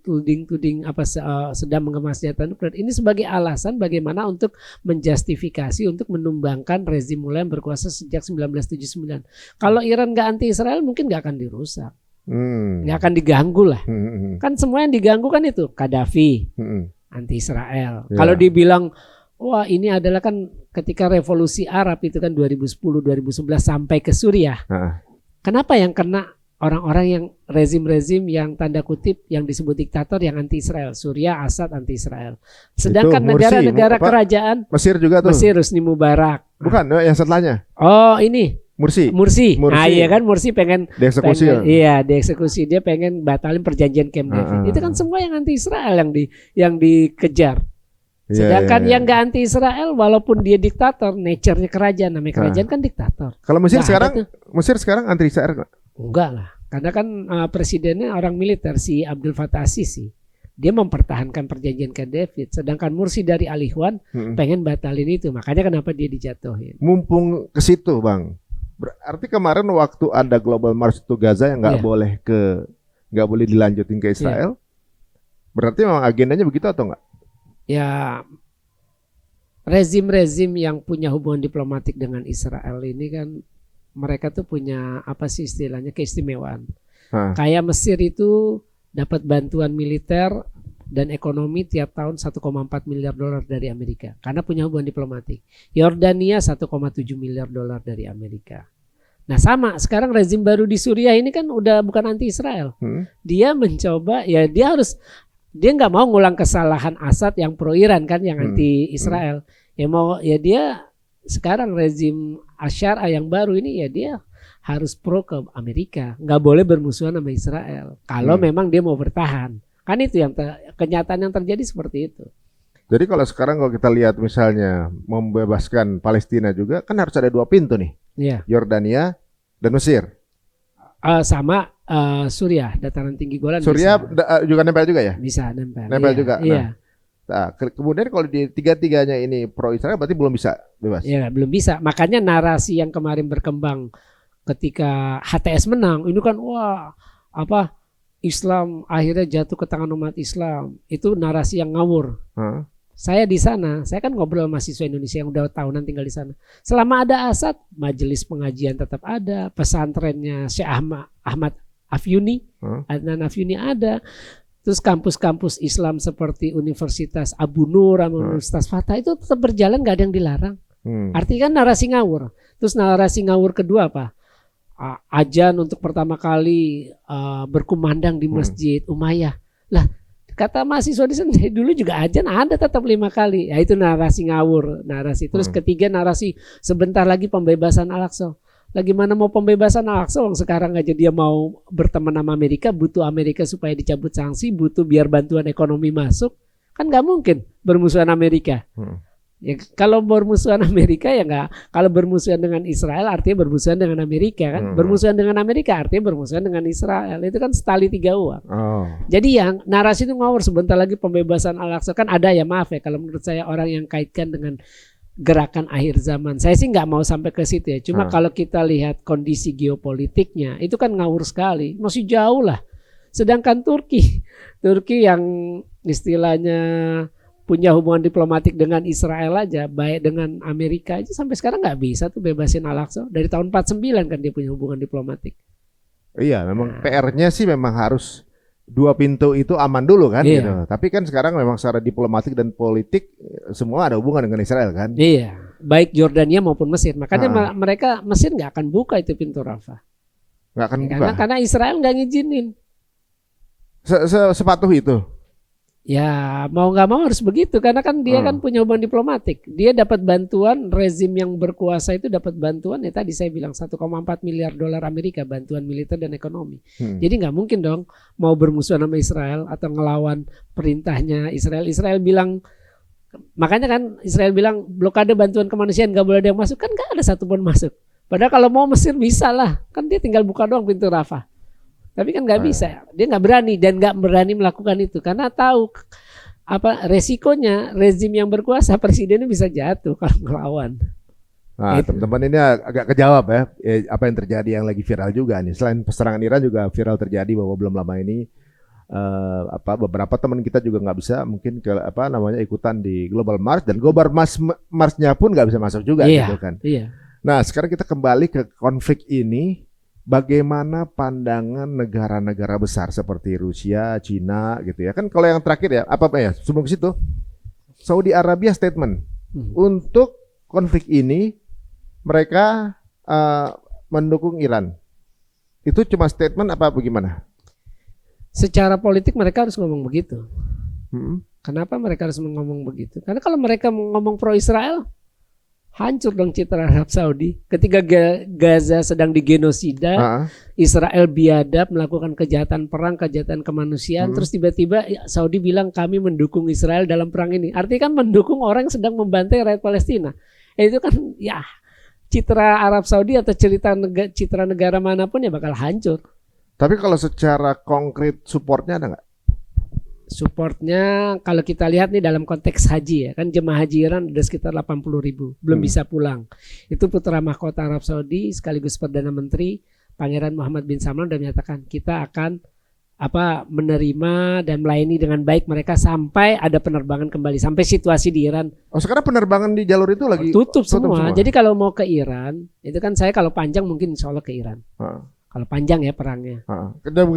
sedang mengemas senjata nuklir? Ini sebagai alasan bagaimana untuk menjustifikasi untuk menumbangkan rezim mulai yang berkuasa sejak 1979. Kalau Iran nggak anti-Israel mungkin nggak akan dirusak, nggak akan diganggu lah. Kan semua yang diganggu kan itu Gaddafi, anti-Israel. Kalau dibilang wah ini adalah kan ketika revolusi Arab itu kan 2010-2011 sampai ke Suriah. Kenapa yang kena orang-orang yang rezim-rezim yang tanda kutip yang disebut diktator yang anti-Israel? Suriah, Assad anti-Israel. Sedangkan negara-negara kerajaan Mesir juga tuh. Mesir, Husni Mubarak. Bukan, yang setelahnya. Oh ini Mursi. Nah iya kan Mursi pengen dieksekusi. Iya dieksekusi. Dia pengen batalin perjanjian Camp David. Itu kan semua yang anti-Israel yang dikejar. Sedangkan yang nggak anti-Israel walaupun dia diktator, nature-nya kerajaan, namanya kerajaan kan diktator. Kalau Mesir sekarang anti-Israel nggak? Enggak lah, karena kan presidennya orang militer si Abdul Fattah Sisi. Dia mempertahankan perjanjian Camp David. Sedangkan Mursi dari Al Ikhwan pengen batalin itu. Makanya kenapa dia dijatuhin. Mumpung ke situ Bang. Berarti kemarin waktu ada Global March to Gaza yang nggak boleh dilanjutin ke Israel. Berarti memang agendanya begitu atau enggak? Ya rezim-rezim yang punya hubungan diplomatik dengan Israel ini kan mereka tuh punya apa sih istilahnya keistimewaan. Kayak Mesir itu dapat bantuan militer dan ekonomi tiap tahun 1,4 miliar dolar dari Amerika karena punya hubungan diplomatik. Yordania 1,7 miliar dolar dari Amerika. Nah sama sekarang rezim baru di Suriah ini kan udah bukan anti Israel. Dia mencoba dia nggak mau ngulang kesalahan Assad yang pro Iran kan yang anti Israel. Dia sekarang rezim Asyara yang baru ini ya dia harus pro ke Amerika, nggak boleh bermusuhan sama Israel. Kalau memang dia mau bertahan, kan itu yang kenyataan yang terjadi seperti itu. Jadi kalau sekarang kalau kita lihat misalnya membebaskan Palestina juga kan harus ada dua pintu nih, Yordania dan Mesir. Sama Suriah, dataran tinggi Golan. Suriah juga nempel juga ya? Bisa nempel. Nempel juga. Nah, kemudian kalau di tiga-tiganya ini pro Israel berarti belum bisa bebas. Ya, belum bisa. Makanya narasi yang kemarin berkembang ketika HTS menang, ini kan Islam akhirnya jatuh ke tangan umat Islam. Itu narasi yang ngawur. Saya di sana, saya kan ngobrol mahasiswa Indonesia yang udah tahunan tinggal di sana. Selama ada Assad, majelis pengajian tetap ada, pesantrennya Syekh Ahmad Afyuni, Adnan Afyuni ada. Terus kampus-kampus Islam seperti Universitas Abu Nur, Universitas Fatah itu tetap berjalan, nggak ada yang dilarang. Artinya kan narasi ngawur. Terus narasi ngawur kedua apa? Ajan untuk pertama kali berkumandang di Masjid Umayyah. Lah kata mahasiswa di sana dulu juga ajan ada tetap 5 kali. Ya itu narasi ngawur, narasi. Terus ketiga narasi sebentar lagi pembebasan Al-Aqsa. Lagi mana mau pembebasan Al-Aqsa, sekarang aja dia mau berteman sama Amerika, butuh Amerika supaya dicabut sanksi, butuh biar bantuan ekonomi masuk, kan nggak mungkin bermusuhan Amerika. Ya, kalau bermusuhan Amerika ya nggak, kalau bermusuhan dengan Israel artinya bermusuhan dengan Amerika kan, bermusuhan dengan Amerika artinya bermusuhan dengan Israel, itu kan setali 3 uang. Jadi yang narasi itu ngawur, sebentar lagi pembebasan Al-Aqsa kan ada ya, maaf ya kalau menurut saya orang yang kaitkan dengan gerakan akhir zaman. Saya sih nggak mau sampai ke situ ya. Cuma kalau kita lihat kondisi geopolitiknya, itu kan ngawur sekali. Masih jauh lah. Sedangkan Turki yang istilahnya punya hubungan diplomatik dengan Israel aja, baik dengan Amerika aja sampai sekarang nggak bisa tuh bebasin Al-Aqsa. Dari tahun 49 kan dia punya hubungan diplomatik. Iya, memang PR-nya sih memang harus dua pintu itu aman dulu kan Iya. gitu. Tapi kan sekarang memang secara diplomatik dan politik semua ada hubungan dengan Israel kan. Iya, baik Yordania maupun Mesir. Makanya Ah. mereka Mesir nggak akan buka itu pintu Rafah. Nggak akan Ya, buka. karena Israel nggak ngizinin. Sepatuh itu. Ya mau nggak mau harus begitu karena kan dia kan punya hubungan diplomatik. Dia dapat bantuan, rezim yang berkuasa itu dapat bantuan ya tadi saya bilang 1,4 miliar dolar Amerika bantuan militer dan ekonomi. Jadi nggak mungkin dong mau bermusuhan sama Israel atau ngelawan perintahnya Israel. Israel bilang, makanya kan Israel bilang blokade bantuan kemanusiaan nggak boleh ada yang masuk, kan nggak ada satupun masuk. Padahal kalau mau Mesir bisa lah, kan dia tinggal buka doang pintu Rafah. Tapi kan nggak bisa, dia nggak berani dan nggak berani melakukan itu karena tahu apa resikonya rezim yang berkuasa, presidennya bisa jatuh kalau ngelawan. Nah, Itu. teman-teman ini agak kejawab ya, apa yang terjadi yang lagi viral juga nih. Selain serangan Iran juga viral terjadi bahwa belum lama ini beberapa teman kita juga nggak bisa mungkin ke ikutan di Global March dan Global March-nya pun nggak bisa masuk juga gitu kan. Iya. Nah, sekarang kita kembali ke konflik ini. Bagaimana pandangan negara-negara besar seperti Rusia, Cina gitu ya. Kan kalau yang terakhir ya, apa ya? Sebelum ke situ, Saudi Arabia statement untuk konflik ini mereka mendukung Iran. Itu cuma statement apa bagaimana? Secara politik mereka harus ngomong begitu. Kenapa mereka harus ngomong begitu? Karena kalau mereka ngomong pro Israel, hancur dong citra Arab Saudi. Ketika Gaza sedang digenosida, Israel biadab melakukan kejahatan perang, kejahatan kemanusiaan, terus tiba-tiba Saudi bilang kami mendukung Israel dalam perang ini. Artinya kan mendukung orang yang sedang membantai rakyat Palestina. Itu kan ya citra Arab Saudi atau citra negara manapun ya bakal hancur. Tapi kalau secara konkret supportnya ada nggak? Supportnya kalau kita lihat nih dalam konteks haji ya kan jemaah haji Iran ada sekitar 80.000 belum bisa pulang. Itu putra mahkota Arab Saudi sekaligus Perdana Menteri Pangeran Muhammad bin Salman sudah menyatakan kita akan menerima dan melayani dengan baik mereka sampai ada penerbangan kembali, sampai situasi di Iran. Oh, sekarang penerbangan di jalur itu lagi tutup semua. Jadi kalau mau ke Iran itu kan saya kalau panjang mungkin insya Allah ke Iran. Kalau panjang ya perangnya.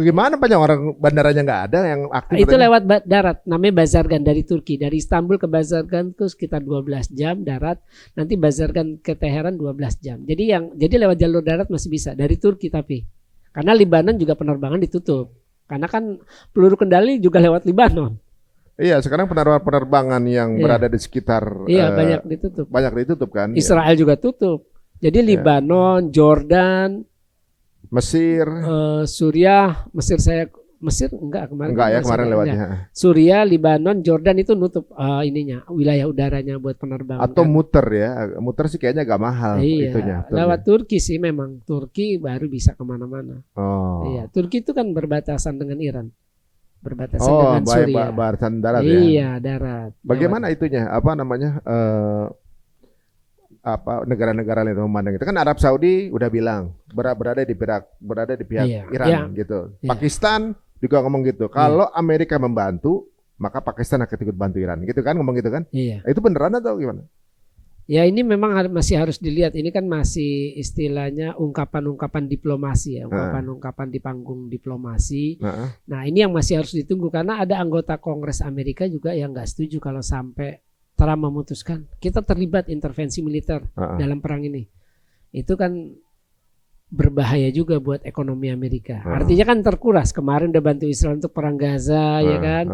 Gimana panjang orang bandaranya nggak ada yang aktif? Itu lewat darat, namanya Bazargan dari Turki. Dari Istanbul ke Bazargan itu sekitar 12 jam darat. Nanti Bazargan ke Teheran 12 jam. Jadi lewat jalur darat masih bisa dari Turki tapi. Karena Libanon juga penerbangan ditutup. Karena kan peluru kendali juga lewat Libanon. Iya, sekarang penerbangan yang berada di sekitar banyak ditutup. Banyak ditutup kan? Israel juga tutup. Jadi Libanon, Jordan, Mesir, Suriah, Mesir enggak kemarin. Enggak ya kemarin lewatnya. Suriah, Libanon, Jordan itu nutup wilayah udaranya buat penerbangan. Atau muter ya, muter sih kayaknya agak mahal itunya. Lewat Turki sih memang, Turki baru bisa kemana-mana. Iya, Turki itu kan berbatasan dengan Iran, berbatasan dengan Suriah. Batasan darat ya. Iya darat. Bagaimana itunya? Apa namanya? Negara-negara lain memandang itu kan Arab Saudi udah bilang berada di pihak Iran gitu. Pakistan juga ngomong gitu. Kalau Amerika membantu maka Pakistan akan ikut bantu Iran gitu kan, ngomong gitu kan. Itu beneran atau gimana? Ya ini memang masih harus dilihat. Ini kan masih istilahnya ungkapan-ungkapan diplomasi ya, ungkapan-ungkapan di panggung diplomasi. Nah ini yang masih harus ditunggu karena ada anggota Kongres Amerika juga yang nggak setuju kalau sampai Trump memutuskan kita terlibat intervensi militer dalam perang ini. Itu kan berbahaya juga buat ekonomi Amerika. Artinya kan terkuras. Kemarin udah bantu Israel untuk perang Gaza ya kan.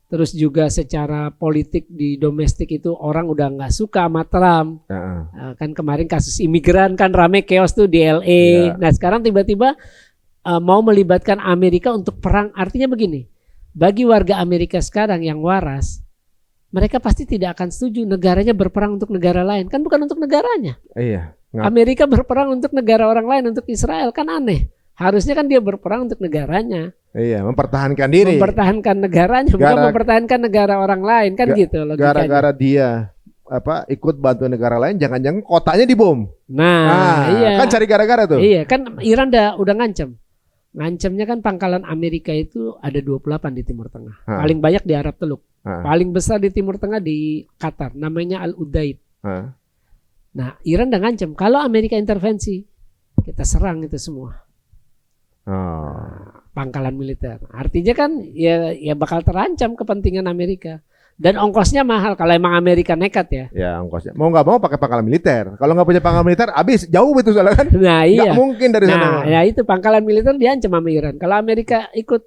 Terus juga secara politik di domestik itu orang udah nggak suka sama Trump. Kan kemarin kasus imigran kan rame chaos tuh di LA. Nah sekarang tiba-tiba mau melibatkan Amerika untuk perang. Artinya begini, bagi warga Amerika sekarang yang waras, mereka pasti tidak akan setuju negaranya berperang untuk negara lain. Kan bukan untuk negaranya. Iya. Amerika berperang untuk negara orang lain, untuk Israel. Kan aneh. Harusnya kan dia berperang untuk negaranya. Iya, mempertahankan diri. Mempertahankan negaranya, bukan mempertahankan negara orang lain. Kan gitu logikanya. Gara-gara dia ikut bantu negara lain, jangan-jangan kotanya dibom. Nah iya. Kan cari gara-gara tuh. Iya, kan Iran udah ngancam. Ngancamnya kan pangkalan Amerika itu ada 28 di Timur Tengah. Paling banyak di Arab Teluk. Paling besar di Timur Tengah di Qatar, namanya Al-Udaid. Nah, Iran udah ngancam kalau Amerika intervensi, kita serang itu semua. pangkalan militer. Artinya kan ya bakal terancam kepentingan Amerika. Dan ongkosnya mahal kalau emang Amerika nekat ya. Ya ongkosnya. Mau nggak mau pakai pangkalan militer. Kalau nggak punya pangkalan militer, habis jauh itu soalnya kan. Nah iya. Nggak mungkin dari sana. Nah ya itu pangkalan militer diancam sama Iran. Kalau Amerika ikut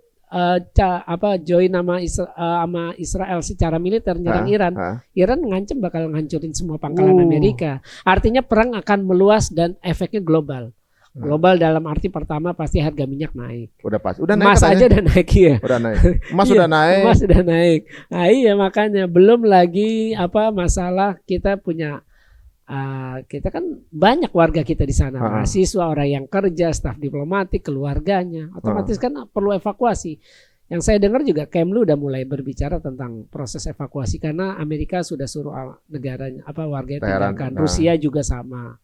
join sama Israel secara militer nyerang Iran, Iran ngancam bakal ngancurin semua pangkalan Amerika. Artinya perang akan meluas dan efeknya global. Global dalam arti pertama pasti harga minyak naik. Udah pas. Udah naik Emas katanya. aja udah naik ya. Udah naik. Emas udah naik. Emas udah naik. Nah iya makanya belum lagi masalah kita punya kita kan banyak warga kita di sana, mahasiswa, orang yang kerja, staf diplomatik, keluarganya, otomatis kan perlu evakuasi. Yang saya dengar juga Kemlu udah mulai berbicara tentang proses evakuasi karena Amerika sudah suruh negaranya warganya tinggalkan. Rusia juga sama.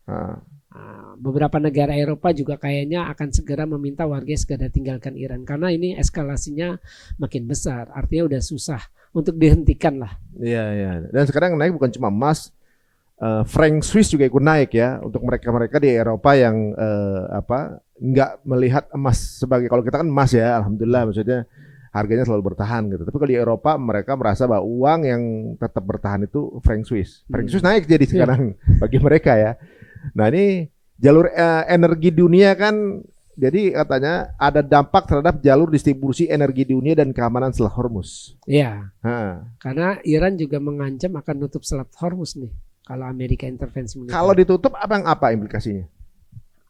Beberapa negara Eropa juga kayaknya akan segera meminta warganya segera tinggalkan Iran karena ini eskalasinya makin besar. Artinya udah susah untuk dihentikan lah. Iya iya. Dan sekarang naik bukan cuma emas, franc Swiss juga ikut naik ya untuk mereka di Eropa yang nggak melihat emas sebagai, kalau kita kan emas ya, alhamdulillah maksudnya harganya selalu bertahan gitu. Tapi kalau di Eropa mereka merasa bahwa uang yang tetap bertahan itu franc Swiss. Franc Swiss naik jadi sekarang bagi mereka ya. Nah ini jalur energi dunia kan, jadi katanya ada dampak terhadap jalur distribusi energi dunia dan keamanan Selat Hormuz. Iya. Karena Iran juga mengancam akan nutup Selat Hormuz nih kalau Amerika intervensi militer. Kalau ditutup apa implikasinya?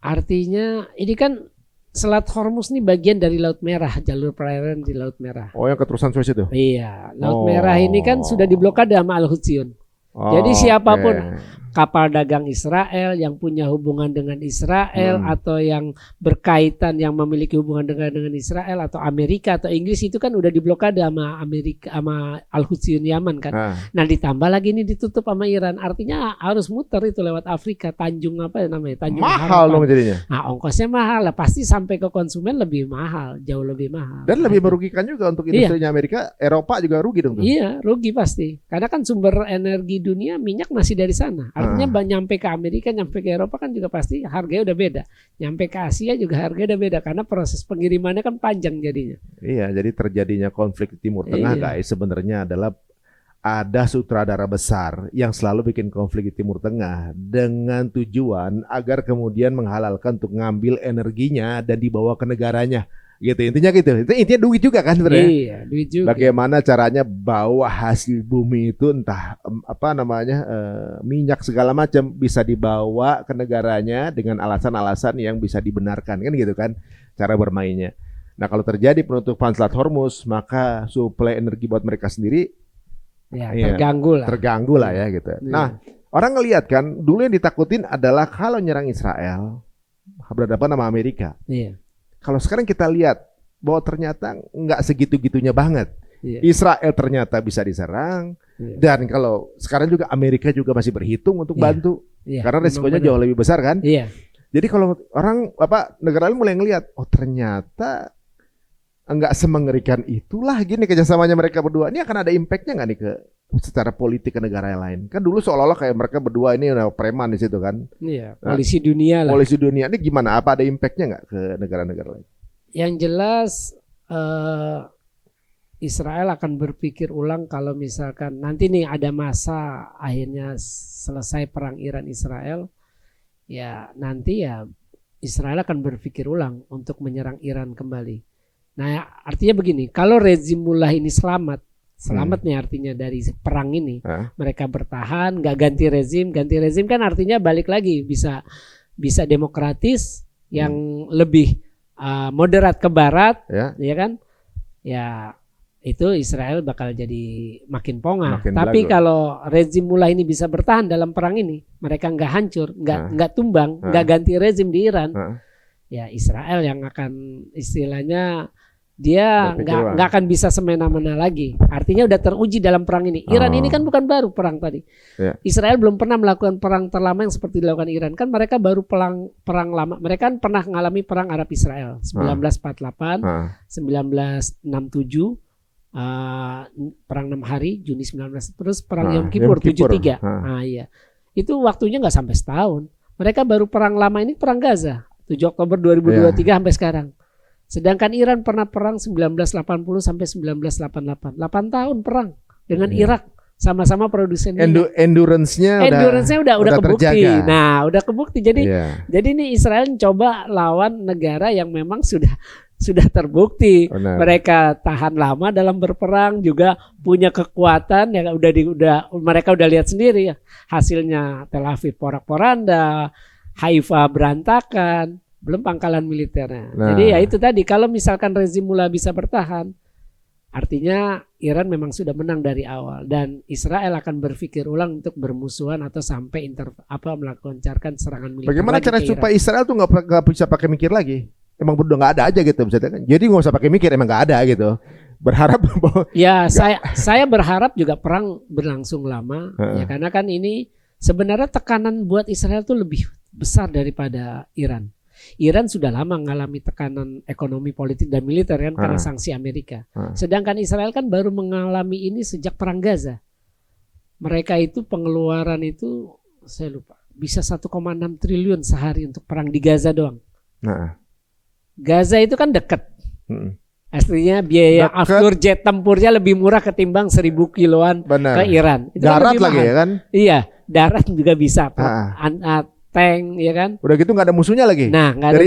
Artinya ini kan Selat Hormuz nih bagian dari Laut Merah, jalur perairan di Laut Merah. Oh yang keterusan Suez itu? Iya, Laut Merah ini kan sudah diblokade sama Al-Houthiyun. Jadi siapapun kapal dagang Israel yang punya hubungan dengan Israel atau yang berkaitan yang memiliki hubungan dengan Israel atau Amerika atau Inggris itu kan udah diblokade sama Amerika sama Al-Houthiyun Yaman kan. Nah ditambah lagi ini ditutup sama Iran, artinya harus muter itu lewat Afrika, Tanjung Tanjung mahal dong jadinya. Nah ongkosnya mahal lah, pasti sampai ke konsumen lebih mahal, jauh lebih mahal. Dan lebih merugikan juga untuk industrinya Amerika, Eropa juga rugi dong tuh. Iya rugi pasti, karena kan sumber energi dunia minyak masih dari sana. Artinya nyampe ke Amerika, nyampe ke Eropa kan juga pasti harganya udah beda. Nyampe ke Asia juga harganya udah beda karena proses pengirimannya kan panjang jadinya. Iya, jadi terjadinya konflik di Timur Tengah guys sebenarnya adalah ada sutradara besar yang selalu bikin konflik di Timur Tengah dengan tujuan agar kemudian menghalalkan untuk ngambil energinya dan dibawa ke negaranya. Gitu intinya gitu. Itu intinya duit juga kan sebenarnya. Iya, duit juga. Bagaimana caranya bawa hasil bumi itu entah minyak segala macam bisa dibawa ke negaranya dengan alasan-alasan yang bisa dibenarkan kan gitu kan cara bermainnya. Nah, kalau terjadi penutupan Selat Hormuz, maka suplai energi buat mereka sendiri terganggu lah ya gitu. Nah, orang ngelihat kan dulu yang ditakutin adalah kalau nyerang Israel berhadapan sama Amerika. Iya. Kalau sekarang kita lihat bahwa ternyata nggak segitu-gitunya banget. Israel ternyata bisa diserang dan kalau sekarang juga Amerika juga masih berhitung untuk bantu karena risikonya jauh lebih besar kan. Jadi kalau orang negara lain mulai ngelihat, oh ternyata nggak semengerikan itulah gini kerjasamanya mereka berdua. Ini akan ada impactnya nggak nih ke secara politik ke negara yang lain? Kan dulu seolah-olah kayak mereka berdua ini udah preman di situ kan? Iya. Polisi dunia lah. Polisi dunia ini gimana? Apa ada impactnya nggak ke negara-negara lain? Yang jelas Israel akan berpikir ulang kalau misalkan nanti nih ada masa akhirnya selesai perang Iran-Israel, ya nanti ya Israel akan berpikir ulang untuk menyerang Iran kembali. Nah artinya begini, kalau rezim mullah ini selamat nih artinya dari perang ini, mereka bertahan, nggak ganti rezim kan artinya balik lagi bisa demokratis yang lebih moderat ke barat, ya kan? Ya itu Israel bakal jadi makin pongah. Tapi kalau rezim mullah ini bisa bertahan dalam perang ini, mereka nggak hancur, nggak tumbang, nggak ganti rezim di Iran, ya Israel yang akan istilahnya dia nggak akan bisa semena-mena lagi. Artinya udah teruji dalam perang ini. Iran ini kan bukan baru perang tadi. Israel belum pernah melakukan perang terlama yang seperti dilakukan Iran. Kan mereka baru perang lama. Mereka kan pernah mengalami perang Arab Israel 1948, 1967, perang 6 hari Juni 19, terus perang Yom Kippur 73. Nah, iya. Itu waktunya nggak sampai setahun. Mereka baru perang lama ini perang Gaza 7 Oktober 2023 sampai sekarang. Sedangkan Iran pernah perang 1980 sampai 1988. 8 tahun perang dengan Iya. Irak. Sama-sama produsen minyak. Endurance-nya udah kebukti. terjaga. Nah, udah kebukti. Jadi Iya. jadi ini Israel coba lawan negara yang memang sudah terbukti. Benar. Mereka tahan lama dalam berperang, juga punya kekuatan yang mereka udah lihat sendiri ya. Hasilnya Tel Aviv porak-poranda, Haifa berantakan, belum pangkalan militernya. Nah. Jadi ya itu tadi, kalau misalkan rezim mula bisa bertahan, artinya Iran memang sudah menang dari awal, dan Israel akan berpikir ulang untuk bermusuhan atau sampai melancarkan serangan militer. Bagaimana lagi cara ke Iran. supaya Israel tuh nggak bisa pakai mikir lagi? Emang udah nggak ada aja gitu misalnya kan? Jadi nggak usah pakai mikir, emang nggak ada gitu. Berharap bahwa Ya, saya berharap juga perang berlangsung lama, ya, karena kan ini sebenarnya tekanan buat Israel tuh lebih besar daripada Iran. Iran sudah lama mengalami tekanan ekonomi, politik, dan militer kan karena sanksi Amerika. Sedangkan Israel kan baru mengalami ini sejak perang Gaza. Mereka itu pengeluaran itu saya lupa, bisa 1,6 triliun sehari untuk perang di Gaza doang. Nah. Gaza itu kan dekat. Aslinya biaya aftur jet tempurnya lebih murah ketimbang 1.000 kiloan Benar. ke Iran. Itu Darat kan lagi ya kan? Iya, darat juga bisa. Tank, ya kan? Udah gitu nggak ada musuhnya lagi. Nah, nggak ada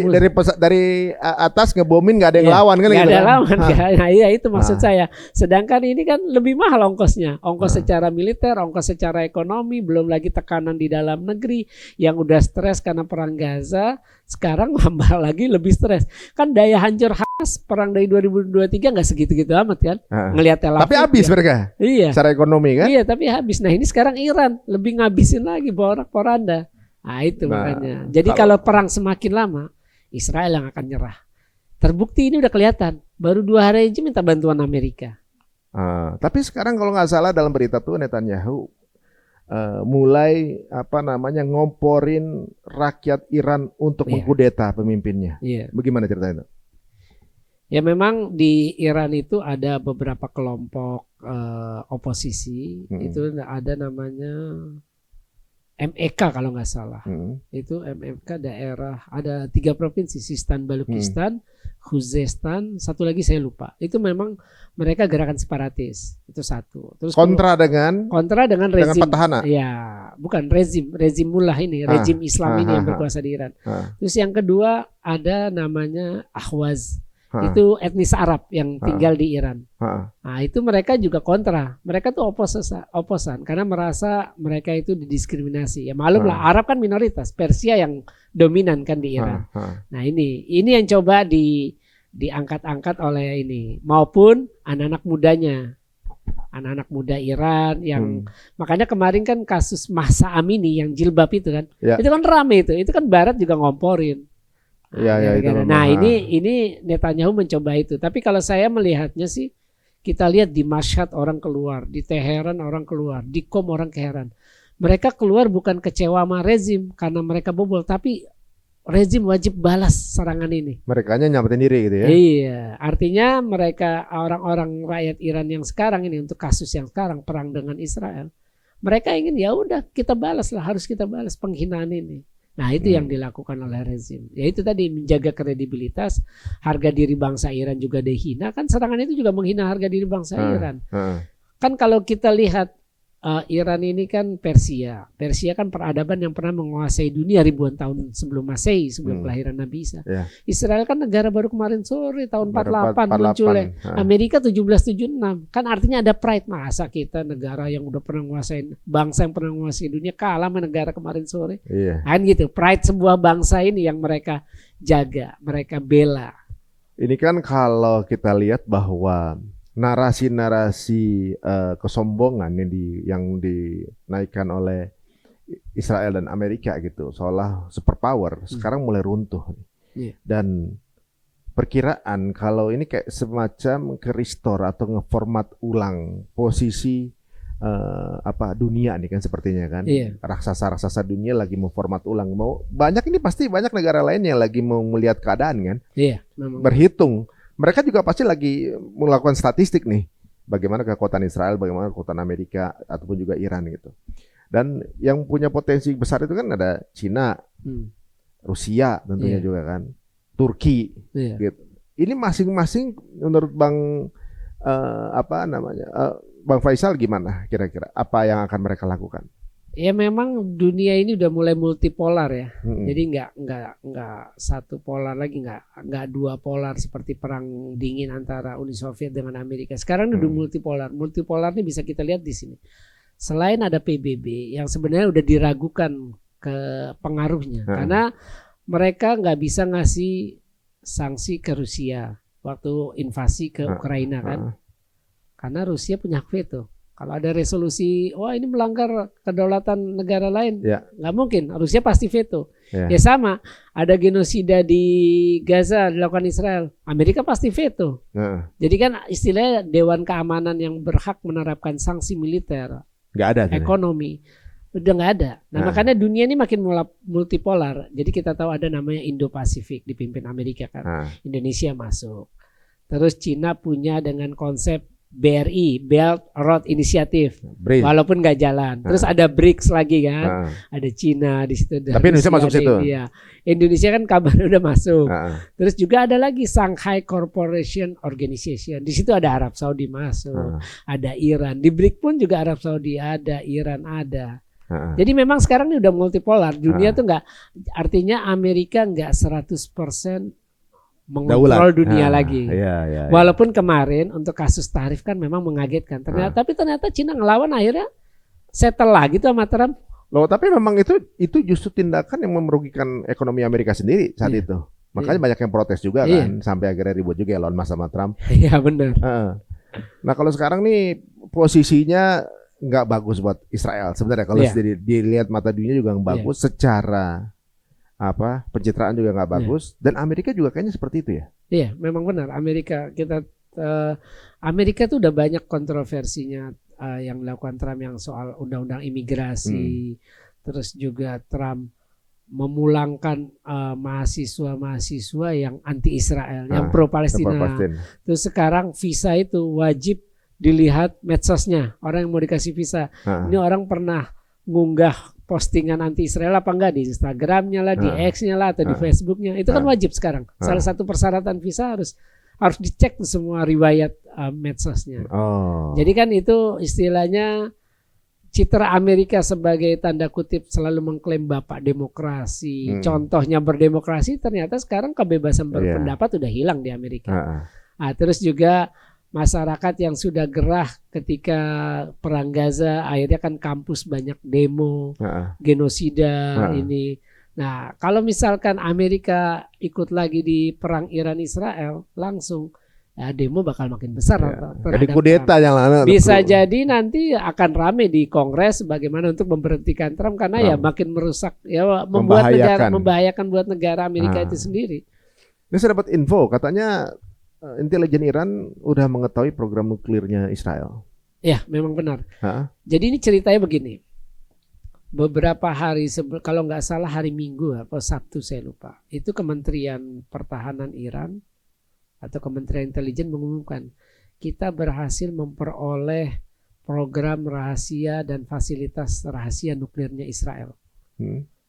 dari atas ngebomin nggak ada yang lawan kan? Nggak gitu ada kan? lawan. Nah, iya itu maksud saya. Sedangkan ini kan lebih mahal ongkosnya. Ongkos secara militer, ongkos secara ekonomi, belum lagi tekanan di dalam negeri yang udah stres karena perang Gaza. Sekarang tambah lagi lebih stres. Kan daya hancur Hamas perang dari 2023 nggak segitu-gitu amat kan? Ngelihat Tel Aviv. Tapi habis ya. mereka. Iya. Secara ekonomi kan? Iya, tapi habis. Nah, ini sekarang Iran lebih ngabisin lagi porak-poranda. Nah, itu makanya. Jadi kalau perang semakin lama, Israel yang akan nyerah. Terbukti ini udah kelihatan. Baru 2 hari aja minta bantuan Amerika. Tapi sekarang kalau nggak salah dalam berita tuh Netanyahu mulai ngomporin rakyat Iran untuk mengkudeta pemimpinnya. Iya. Bagaimana ceritanya itu? Ya memang di Iran itu ada beberapa kelompok oposisi. Itu ada namanya MEK kalau nggak salah. Itu MEK daerah, ada 3 provinsi, Sistan, Balukistan, Khuzestan, satu lagi saya lupa. Itu memang mereka gerakan separatis. Itu satu. Terus kontra dengan rezim petahana. Ya, bukan rezim mullah ini, rezim Islam ini yang berkuasa di Iran. Terus yang kedua ada namanya Ahwaz. Itu etnis Arab yang tinggal di Iran. Nah, itu mereka juga kontra. Mereka tuh oposan karena merasa mereka itu didiskriminasi. Ya malum lah, Arab kan minoritas, Persia yang dominan kan di Iran. Nah, ini yang coba diangkat-angkat oleh ini, maupun anak-anak mudanya. Anak-anak muda Iran yang makanya kemarin kan kasus Mahsa Amini yang jilbab itu kan. Itu kan rame itu kan Barat juga ngomporin. Nah, ini Netanyahu mencoba itu. Tapi kalau saya melihatnya sih, kita lihat di Mashhad orang keluar, di Teheran orang keluar, di Qom orang keheran. Mereka keluar bukan kecewa sama rezim karena mereka bobol, tapi rezim wajib balas serangan ini. Merekanya nyamatin diri gitu ya. Iya, artinya mereka orang-orang rakyat Iran yang sekarang ini untuk kasus yang sekarang perang dengan Israel, mereka ingin ya udah kita balas lah, harus kita balas penghinaan ini. Nah, itu yang dilakukan oleh rezim. Ya itu tadi, menjaga kredibilitas, harga diri bangsa Iran juga dihina. Kan serangan itu juga menghina harga diri bangsa Iran. Kan kalau kita lihat Iran ini kan Persia kan peradaban yang pernah menguasai dunia ribuan tahun sebelum Masehi, sebelum kelahiran Nabi Isa. Israel kan negara baru kemarin sore tahun 48 munculnya. Amerika 1776. Kan artinya ada pride. Masa kita negara yang udah pernah menguasai, bangsa yang pernah menguasai dunia kalah sama negara kemarin sore. Kan gitu. Pride sebuah bangsa ini yang mereka jaga, mereka bela. Ini kan kalau kita lihat bahwa narasi-narasi kesombongan yang dinaikkan oleh Israel dan Amerika gitu, seolah superpower, sekarang mulai runtuh. Dan perkiraan kalau ini kayak semacam ke-restore atau ngeformat ulang posisi dunia nih kan sepertinya kan. Raksasa-raksasa dunia lagi memformat ulang. Banyak negara lain yang lagi mau melihat keadaan kan. Berhitung. Mereka juga pasti lagi melakukan statistik nih, bagaimana kekuatan Israel, bagaimana kekuatan Amerika ataupun juga Iran gitu. Dan yang punya potensi besar itu kan ada Cina, Rusia tentunya juga kan, Turki, gitu. ini masing-masing menurut Bang Faisal gimana kira-kira? Apa yang akan mereka lakukan? Ya memang dunia ini udah mulai multipolar ya. Mm-mm. Jadi nggak satu polar lagi, nggak dua polar seperti perang dingin antara Uni Soviet dengan Amerika. Sekarang udah multipolar. Multipolar ini bisa kita lihat di sini. Selain ada PBB yang sebenarnya udah diragukan ke pengaruhnya karena mereka nggak bisa ngasih sanksi ke Rusia waktu invasi ke Ukraina kan. Karena Rusia punya hak veto. Kalau ada resolusi, wah ini melanggar kedaulatan negara lain, nggak mungkin. Rusia pasti veto. Ya sama, ada genosida di Gaza dilakukan Israel, Amerika pasti veto. Jadi kan istilahnya Dewan Keamanan yang berhak menerapkan sanksi militer, nggak ada, ekonomi, udah nggak ada. Nah makanya dunia ini makin multipolar. Jadi kita tahu ada namanya Indo-Pasifik dipimpin Amerika kan, Indonesia masuk. Terus Cina punya dengan konsep BRI, Belt Road Initiative, walaupun nggak jalan. Terus ada BRICS lagi kan, ada Cina di situ. Tapi Indonesia masuk situ. Iya, Indonesia kan kabar udah masuk. Terus juga ada lagi Shanghai Cooperation Organization. Di situ ada Arab Saudi masuk, ada Iran. Di BRICS pun juga Arab Saudi ada, Iran ada. Jadi memang sekarang ini udah multipolar. Dunia tuh nggak, artinya Amerika nggak 100% mengontrol dunia lagi. Walaupun kemarin untuk kasus tarif kan memang mengagetkan. Tapi ternyata Cina ngelawan akhirnya settle lagi tuh sama Trump. Loh, tapi memang itu justru tindakan yang merugikan ekonomi Amerika sendiri saat itu. Makanya banyak yang protes juga kan, sampai akhirnya ribut juga Elon Musk sama Trump. Iya benar. Nah kalau sekarang nih posisinya nggak bagus buat Israel sebenarnya. Kalau dilihat mata dunia juga nggak bagus secara pencitraan juga nggak bagus, dan Amerika juga kayaknya seperti itu ya. Iya, memang benar. Amerika tuh udah banyak kontroversinya yang dilakukan Trump yang soal undang-undang imigrasi, terus juga Trump memulangkan mahasiswa-mahasiswa yang anti Israel, yang pro Palestina. Terus sekarang visa itu wajib dilihat medsosnya, orang yang mau dikasih visa. Ini orang pernah ngunggah postingan anti Israel apa enggak di Instagramnya lah, di X-nya lah, atau di Facebooknya, itu kan wajib sekarang. Salah satu persyaratan visa harus dicek semua riwayat medsosnya. Jadi kan itu istilahnya citra Amerika sebagai tanda kutip selalu mengklaim bapak demokrasi, contohnya berdemokrasi, ternyata sekarang kebebasan berpendapat udah hilang di Amerika. Terus juga masyarakat yang sudah gerah ketika perang Gaza, akhirnya kan kampus banyak demo, genosida ini. Nah, kalau misalkan Amerika ikut lagi di perang Iran-Israel, langsung demo bakal makin besar. Jadi kudeta yang bisa jadi nanti akan rame di Kongres bagaimana untuk memberhentikan Trump karena ya makin merusak, ya membahayakan buat negara Amerika itu sendiri. Ini saya dapat info katanya intelijen Iran udah mengetahui program nuklirnya Israel. Ya, memang benar. Jadi ini ceritanya begini. Beberapa hari sebelum, kalau nggak salah hari Minggu atau Sabtu saya lupa, itu Kementerian Pertahanan Iran atau Kementerian Intelijen mengumumkan kita berhasil memperoleh program rahasia dan fasilitas rahasia nuklirnya Israel.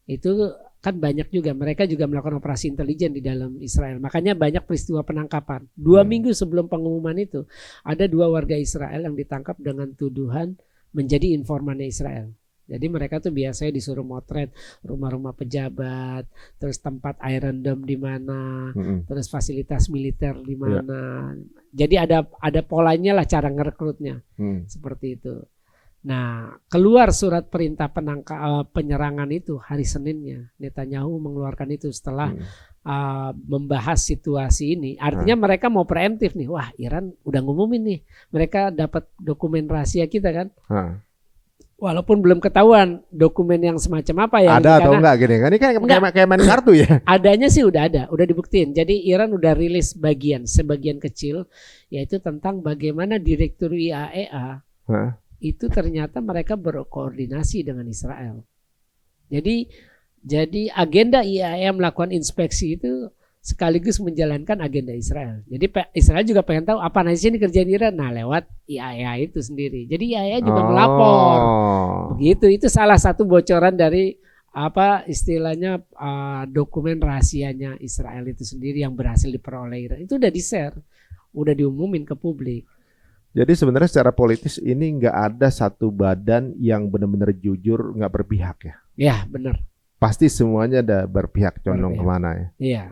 Itu kan banyak juga, mereka juga melakukan operasi intelijen di dalam Israel. Makanya banyak peristiwa penangkapan. 2 minggu sebelum pengumuman itu, ada 2 warga Israel yang ditangkap dengan tuduhan menjadi informannya Israel. Jadi mereka tuh biasanya disuruh motret rumah-rumah pejabat, terus tempat Iron Dome di mana, terus fasilitas militer di mana. Jadi ada polanya lah cara ngerekrutnya, seperti itu. Nah, keluar surat perintah penyerangan itu hari Seninnya. Netanyahu mengeluarkan itu setelah membahas situasi ini. Artinya mereka mau preemptif nih. Wah, Iran udah ngumumin nih. Mereka dapat dokumen rahasia kita kan. Walaupun belum ketahuan dokumen yang semacam apa ya. Ada atau enggak gini. Ini kan kayak main kartu ya. Adanya sih udah ada, udah dibuktiin. Jadi Iran udah rilis sebagian kecil, yaitu tentang bagaimana Direktur IAEA itu ternyata mereka berkoordinasi dengan Israel. Jadi agenda IAEA melakukan inspeksi itu sekaligus menjalankan agenda Israel. Jadi Israel juga pengen tahu apa sih ini kerjaan Iran. Nah, lewat IAEA itu sendiri. Jadi IAEA juga melapor. Begitu, itu salah satu bocoran dari apa istilahnya dokumen rahasianya Israel itu sendiri yang berhasil diperoleh Iran itu udah di-share, udah diumumin ke publik. Jadi sebenarnya secara politis ini nggak ada satu badan yang benar-benar jujur, nggak berpihak ya. Ya benar. Pasti semuanya ada berpihak, condong Berpihak. kemana ya. Iya.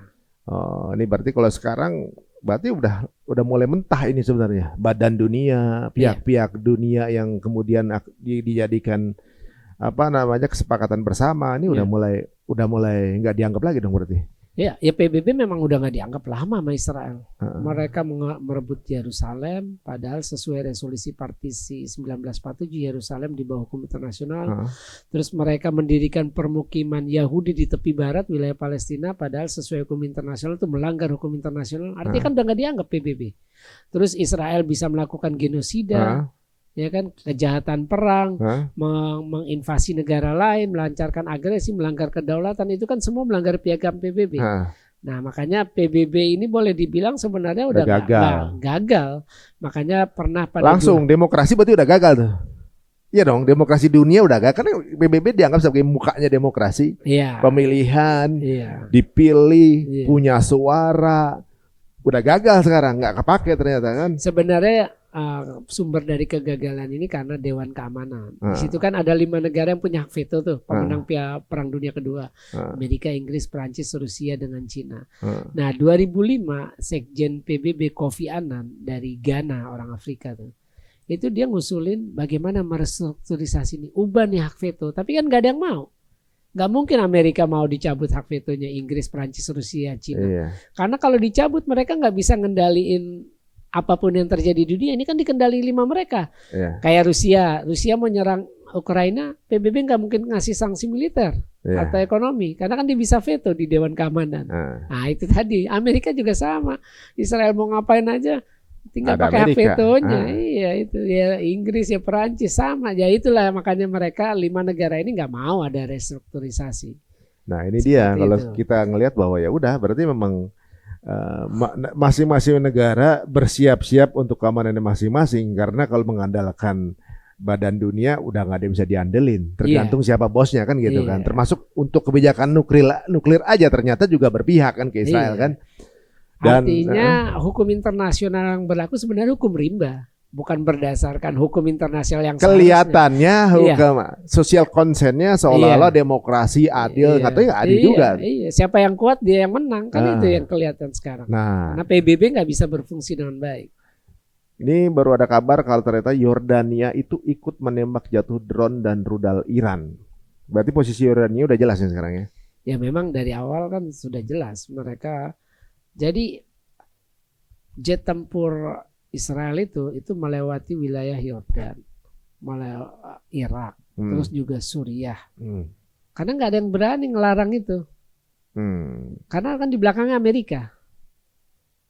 Oh, ini berarti kalau sekarang berarti udah mulai mentah ini sebenarnya. Badan dunia, pihak-pihak dunia yang kemudian dijadikan apa namanya kesepakatan bersama ini udah mulai nggak dianggap lagi dong berarti. Ya PBB memang udah nggak dianggap lama sama Israel. Mereka merebut Yerusalem, padahal sesuai resolusi partisi 1947 Yerusalem di bawah hukum internasional. Terus mereka mendirikan permukiman Yahudi di tepi barat wilayah Palestina, padahal sesuai hukum internasional itu melanggar hukum internasional. Artinya kan udah nggak dianggap PBB. Terus Israel bisa melakukan genosida. Ya kan, kejahatan perang, menginvasi negara lain, melancarkan agresi, melanggar kedaulatan, itu kan semua melanggar piagam PBB. Nah makanya PBB ini boleh dibilang sebenarnya udah gagal. Makanya pernah pada langsung demokrasi berarti udah gagal tuh. Iya dong, demokrasi dunia udah gagal karena PBB dianggap sebagai mukanya demokrasi. Pemilihan, dipilih, punya suara, udah gagal sekarang, nggak kepake ternyata kan. Sebenarnya sumber dari kegagalan ini karena Dewan Keamanan. Di situ kan ada 5 negara yang punya hak veto tuh, pemenang Perang Dunia Kedua. Amerika, Inggris, Prancis, Rusia dengan Cina. Nah, 2005 Sekjen PBB Kofi Annan dari Ghana, orang Afrika tuh. Itu dia ngusulin bagaimana merestrukturisasi ini, ubah nih hak veto, tapi kan gak ada yang mau. Gak mungkin Amerika mau dicabut hak vetonya Inggris, Prancis, Rusia, Cina. Karena kalau dicabut mereka gak bisa ngendaliin apapun yang terjadi di dunia, ini kan dikendali 5 mereka. Kayak Rusia mau nyerang Ukraina, PBB nggak mungkin ngasih sanksi militer atau ekonomi, karena kan dia bisa veto di Dewan Keamanan. Nah itu tadi, Amerika juga sama. Israel mau ngapain aja, tinggal pakai hak vetonya. Iya itu ya, Inggris ya, Perancis sama. Ya itulah makanya mereka 5 negara ini nggak mau ada restrukturisasi. Nah ini dia, kalau kita ngelihat bahwa ya udah, berarti memang masing-masing negara bersiap-siap untuk keamanannya masing-masing, karena kalau mengandalkan badan dunia udah nggak ada yang bisa diandelin, tergantung siapa bosnya kan gitu kan. Termasuk untuk kebijakan nuklir aja ternyata juga berpihak kan ke Israel kan. Dan, artinya hukum internasional yang berlaku sebenarnya hukum rimba, bukan berdasarkan hukum internasional yang kelihatannya hukum sosial konsennya seolah-olah demokrasi adil, katanya nggak adil juga. Siapa yang kuat dia yang menang kan, itu yang kelihatan sekarang. Karena PBB nggak bisa berfungsi dengan baik. Ini baru ada kabar kalau ternyata Yordania itu ikut menembak jatuh drone dan rudal Iran. Berarti posisi Yordania udah jelas ya sekarang ya? Ya memang dari awal kan sudah jelas mereka. Jadi jet tempur Israel itu melewati wilayah Yordan, melewati Irak, terus juga Suriah. Karena nggak ada yang berani ngelarang itu. Karena kan di belakangnya Amerika.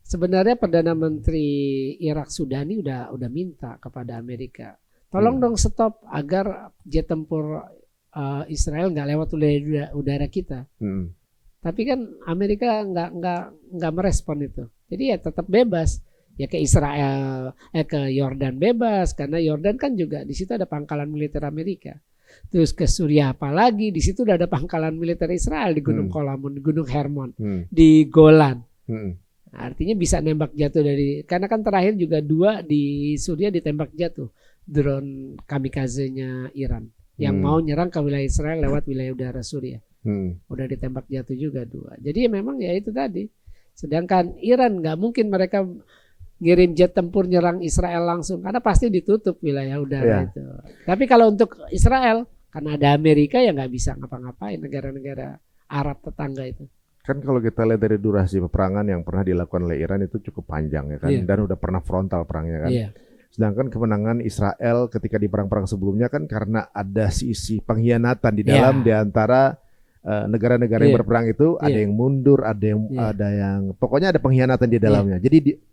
Sebenarnya Perdana Menteri Irak Sudani udah minta kepada Amerika, tolong dong stop agar jet tempur Israel nggak lewat udara kita. Tapi kan Amerika nggak merespon itu. Jadi ya tetap bebas. Ya ke Israel, ke Yordan bebas, karena Yordan kan juga di situ ada pangkalan militer Amerika. Terus ke Suriah apalagi, di situ udah ada pangkalan militer Israel di Gunung Kolamun, di Gunung Hermon, di Golan. Artinya bisa nembak jatuh dari, karena kan terakhir juga 2 di Suriah ditembak jatuh drone kamikaze-nya Iran yang mau nyerang ke wilayah Israel lewat wilayah udara Suriah. Udah ditembak jatuh juga 2. Jadi ya memang ya itu tadi. Sedangkan Iran nggak mungkin mereka ngirim jet tempur nyerang Israel langsung, karena pasti ditutup wilayah udara itu. Tapi kalau untuk Israel, karena ada Amerika ya nggak bisa ngapa-ngapain negara-negara Arab tetangga itu. Kan kalau kita lihat dari durasi peperangan yang pernah dilakukan oleh Iran itu cukup panjang ya kan, dan udah pernah frontal perangnya kan. Sedangkan kemenangan Israel ketika di perang-perang sebelumnya kan karena ada sisi pengkhianatan di dalam di antara negara-negara yang berperang itu, ada yang mundur, ada yang pokoknya ada pengkhianatan di dalamnya. Jadi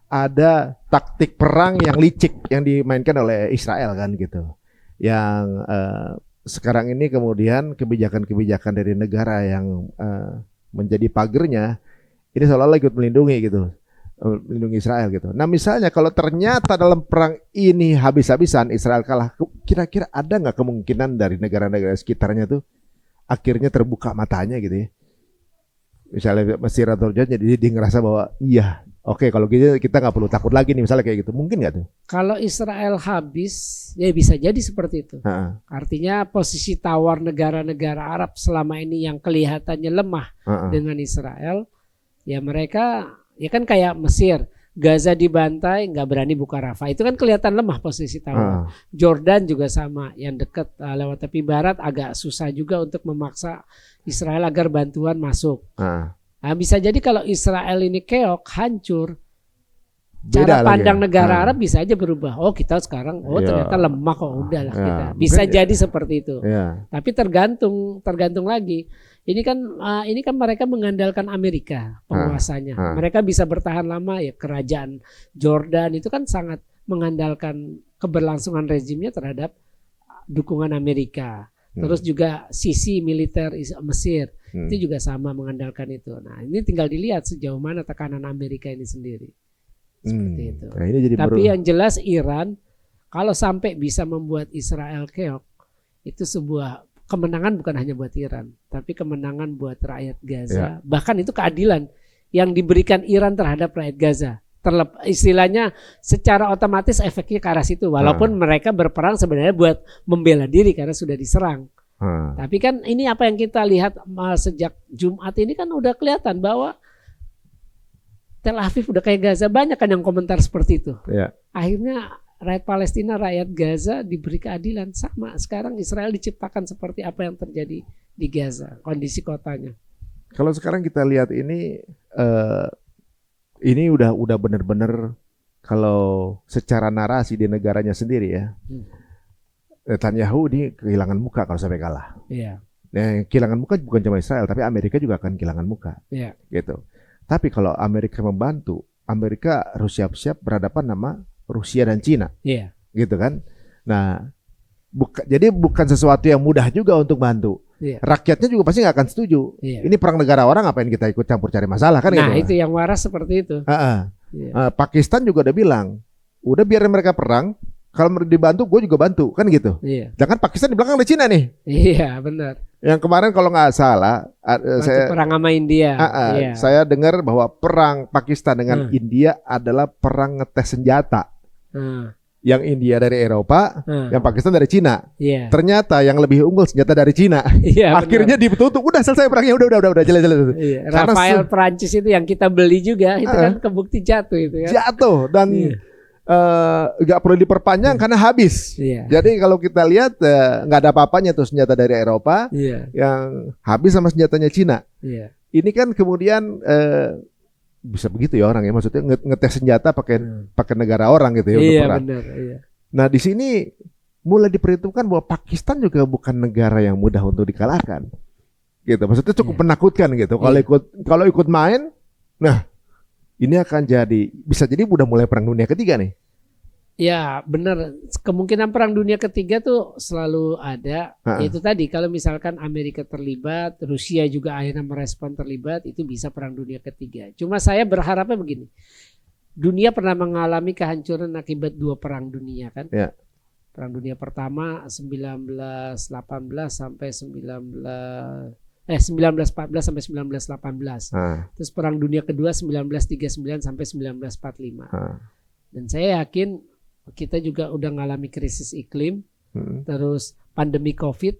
ada taktik perang yang licik yang dimainkan oleh Israel kan gitu. Yang sekarang ini kemudian kebijakan-kebijakan dari negara yang menjadi pagernya ini seolah-olah ikut melindungi gitu, melindungi Israel gitu. Nah misalnya kalau ternyata dalam perang ini habis-habisan Israel kalah, kira-kira ada nggak kemungkinan dari negara-negara sekitarnya tuh akhirnya terbuka matanya gitu ya. Misalnya Mesir atau Jordan, jadi dia ngerasa bahwa iya, oke, kalau gitu kita nggak perlu takut lagi nih, misalnya kayak gitu. Mungkin nggak tuh? Kalau Israel habis, ya bisa jadi seperti itu. Ha-ha. Artinya posisi tawar negara-negara Arab selama ini yang kelihatannya lemah Ha-ha. dengan Israel, ya mereka, ya kan kayak Mesir, Gaza dibantai, nggak berani buka Rafah. Itu kan kelihatan lemah posisi tawar. Jordan juga sama, yang dekat lewat tepi barat agak susah juga untuk memaksa Israel agar bantuan masuk. Nah, bisa jadi kalau Israel ini keok, hancur, cara pandang negara Arab bisa aja berubah. Oh, kita sekarang ternyata lemah kok, udahlah kita. Bisa jadi seperti itu. Tapi tergantung lagi. Ini kan mereka mengandalkan Amerika penguasanya. Mereka bisa bertahan lama ya. Kerajaan Jordan itu kan sangat mengandalkan keberlangsungan rezimnya terhadap dukungan Amerika. Terus juga sisi militer Mesir itu juga sama mengandalkan itu. Nah, ini tinggal dilihat sejauh mana tekanan Amerika ini sendiri. Seperti itu. Nah, ini jadi tapi yang jelas Iran kalau sampai bisa membuat Israel keok, itu sebuah kemenangan bukan hanya buat Iran, tapi kemenangan buat rakyat Gaza. Bahkan itu keadilan yang diberikan Iran terhadap rakyat Gaza. Istilahnya secara otomatis efeknya ke arah situ. Walaupun mereka berperang sebenarnya buat membela diri karena sudah diserang. Tapi kan ini apa yang kita lihat sejak Jumat ini kan udah kelihatan bahwa Tel Aviv udah kayak Gaza. Banyak kan yang komentar seperti itu. Akhirnya rakyat Palestina, rakyat Gaza diberi keadilan. Sama sekarang Israel diciptakan seperti apa yang terjadi di Gaza, kondisi kotanya. Kalau sekarang kita lihat ini udah benar-benar kalau secara narasi di negaranya sendiri ya, Netanyahu ini kehilangan muka kalau sampai kalah. Nah, kehilangan muka bukan cuma Israel, tapi Amerika juga akan kehilangan muka. Gitu. Tapi kalau Amerika membantu, Amerika harus siap-siap berhadapan sama Rusia dan Cina, gitu kan? Nah, jadi bukan sesuatu yang mudah juga untuk bantu. Rakyatnya juga pasti nggak akan setuju. Ini perang negara orang, ngapain kita ikut campur cari masalah kan? Nah, gitu. itu yang waras seperti itu. Pakistan juga udah bilang, udah biarin mereka perang. Kalau dibantu, gue juga bantu, kan gitu. Jangan Pakistan di belakang ada Cina nih. Iya, benar. Yang kemarin kalau nggak salah, saya perang sama India. Saya dengar bahwa perang Pakistan dengan India adalah perang ngetes senjata. Yang India dari Eropa, yang Pakistan dari Cina. Ternyata yang lebih unggul senjata dari Cina. Akhirnya ditutup, udah selesai perangnya, udah jelas. Rafael Prancis itu yang kita beli juga, itu kan kebukti jatuh itu kan. Jatuh dan nggak perlu diperpanjang karena habis. Jadi kalau kita lihat nggak ada apa-apanya tuh senjata dari Eropa yang habis sama senjatanya Cina. Ini kan kemudian bisa begitu ya orang ya, maksudnya ngetes senjata pakai negara orang gitu ya untuk perang. Nah di sini mulai diperhitungkan bahwa Pakistan juga bukan negara yang mudah untuk dikalahkan, gitu. Maksudnya cukup menakutkan gitu. Kalau ikut main, nah ini akan bisa jadi udah mulai perang dunia ketiga nih. Ya benar, kemungkinan perang dunia ketiga tuh selalu ada. Itu tadi kalau misalkan Amerika terlibat, Rusia juga akhirnya merespon terlibat, itu bisa perang dunia ketiga. Cuma saya berharapnya begini, dunia pernah mengalami kehancuran akibat 2 perang dunia kan. Perang dunia pertama 1914 sampai 1914 sampai 1918. Terus perang dunia kedua 1939 sampai 1945. Dan saya yakin kita juga udah ngalami krisis iklim, terus pandemi COVID.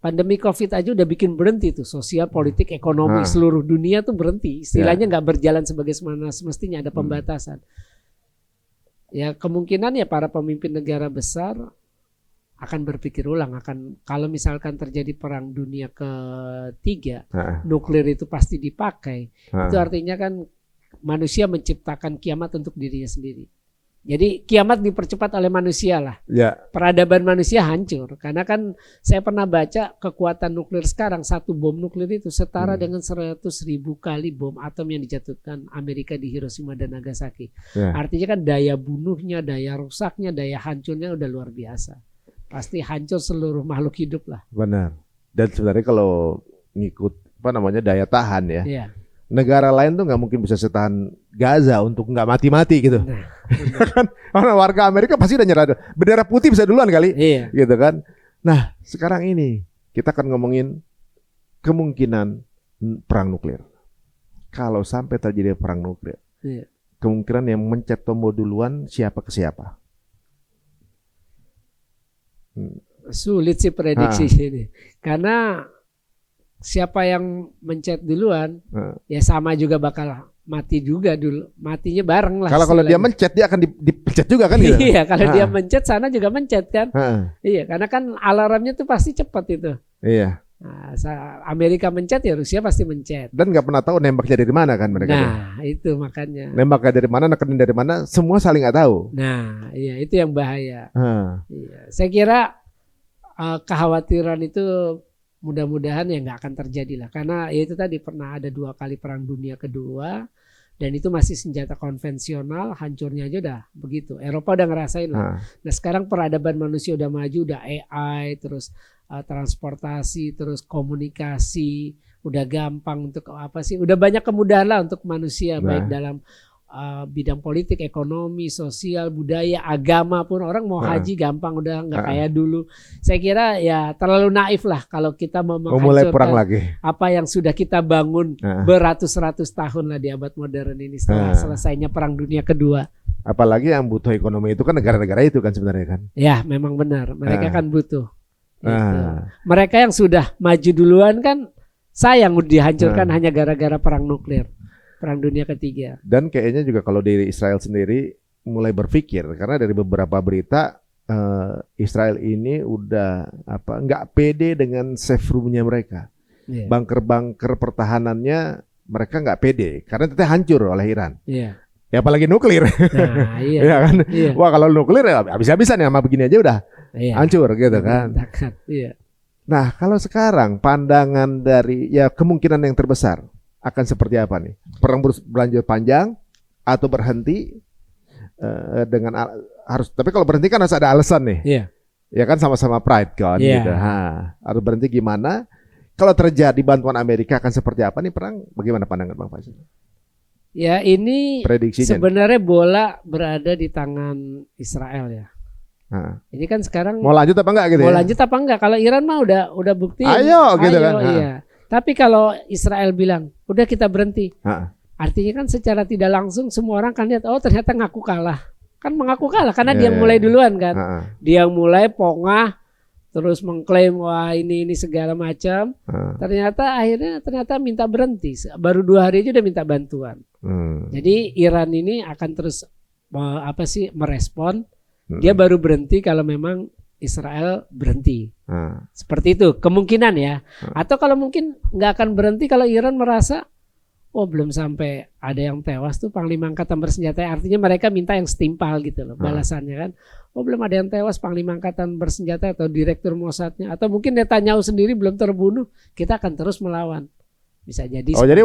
Pandemi COVID aja udah bikin berhenti tuh sosial, politik, ekonomi seluruh dunia tuh berhenti. Istilahnya nggak berjalan sebagaimana semestinya, ada pembatasan. Ya kemungkinan ya para pemimpin negara besar akan berpikir ulang, kalau misalkan terjadi perang dunia ketiga, nuklir itu pasti dipakai. Itu artinya kan manusia menciptakan kiamat untuk dirinya sendiri. Jadi kiamat dipercepat oleh manusia lah. Peradaban manusia hancur. Karena kan saya pernah baca kekuatan nuklir sekarang, 1 bom nuklir itu setara dengan 100.000 kali bom atom yang dijatuhkan Amerika di Hiroshima dan Nagasaki. Artinya kan daya bunuhnya, daya rusaknya, daya hancurnya udah luar biasa. Pasti hancur seluruh makhluk hidup lah. Benar. Dan sebenarnya kalau ngikut daya tahan ya. Negara lain tuh nggak mungkin bisa setahan Gaza untuk nggak mati-mati gitu. Kan orang warga Amerika pasti udah nyerah. Bendera putih bisa duluan kali, gitu kan. Nah sekarang ini kita akan ngomongin kemungkinan perang nuklir. Kalau sampai terjadi perang nuklir, Iya. kemungkinan yang mencet tombol duluan siapa ke siapa? Sulit sih prediksi ini. Karena siapa yang mencet duluan, ya sama juga bakal mati juga dulu. Matinya bareng lah. Kalau dia mencet, dia akan dipencet juga kan gitu? Iya, kalau dia mencet, sana juga mencet kan. Ha. Iya, karena kan alarmnya tuh pasti cepat itu. Iya. Nah, Amerika mencet ya Rusia pasti mencet. Dan nggak pernah tahu nembaknya dari mana kan mereka. Nah, itu makanya. Nembaknya dari mana, nekenin dari mana, semua saling nggak tahu. Nah, iya itu yang bahaya. Iya. Saya kira kekhawatiran itu mudah-mudahan ya nggak akan terjadi lah. Karena ya itu tadi pernah ada 2 kali perang dunia kedua dan itu masih senjata konvensional, hancurnya aja udah begitu. Eropa udah ngerasain lah. Nah sekarang peradaban manusia udah maju, udah AI, terus transportasi, terus komunikasi, udah gampang untuk apa sih? Udah banyak kemudahan lah untuk manusia, baik dalam bidang politik, ekonomi, sosial, budaya, agama pun orang mau haji gampang, udah nggak kayak dulu. Saya kira ya terlalu naif lah kalau kita mau mulai perang lagi. Apa yang sudah kita bangun beratus-ratus tahun lah di abad modern ini setelah selesainya Perang Dunia Kedua. Apalagi yang butuh ekonomi itu kan negara-negara itu kan sebenarnya kan. Ya memang benar, mereka kan butuh. Mereka yang sudah maju duluan kan sayang dihancurkan hanya gara-gara perang nuklir. Perang Dunia Ketiga. Dan kayaknya juga kalau dari Israel sendiri mulai berpikir karena dari beberapa berita Israel ini udah nggak pede dengan safe room-nya mereka, bunker-bunker pertahanannya mereka nggak pede karena itu hancur oleh Iran. Ya apalagi nuklir. Nah, ya kan? Wah kalau nuklir ya habis-habisan ya sama begini aja udah hancur gitu kan. Nah kalau sekarang pandangan dari ya kemungkinan yang terbesar akan seperti apa nih? Perang berlanjut panjang atau berhenti dengan harus, tapi kalau berhenti kan harus ada alasan nih. Ya kan sama-sama pride kan gitu. Harus berhenti gimana? Kalau terjadi bantuan Amerika akan seperti apa nih perang? Bagaimana pandangan Bang Faisal? Ya ini prediksinya sebenarnya bola berada di tangan Israel ya. Ini kan sekarang mau lanjut apa enggak gitu? Mau lanjut apa enggak? Kalau Iran mah udah bukti. Ayo gitu kan. Iya. Tapi kalau Israel bilang, udah kita berhenti. Artinya kan secara tidak langsung semua orang kan lihat, oh ternyata ngaku kalah. Kan mengaku kalah karena dia mulai duluan kan. Dia mulai pongah, terus mengklaim wah ini segala macam. Ternyata akhirnya minta berhenti. Baru 2 hari aja udah minta bantuan. Jadi Iran ini akan terus merespon. Dia baru berhenti kalau memang Israel berhenti. Seperti itu kemungkinan ya. Atau kalau mungkin nggak akan berhenti kalau Iran merasa oh belum sampai ada yang tewas tuh Panglima Angkatan Bersenjata. Artinya mereka minta yang setimpal gitu loh balasannya kan. Oh belum ada yang tewas Panglima Angkatan Bersenjata atau Direktur Mossadnya. Atau mungkin Netanyahu sendiri belum terbunuh. Kita akan terus melawan. Bisa jadi. Oh jadi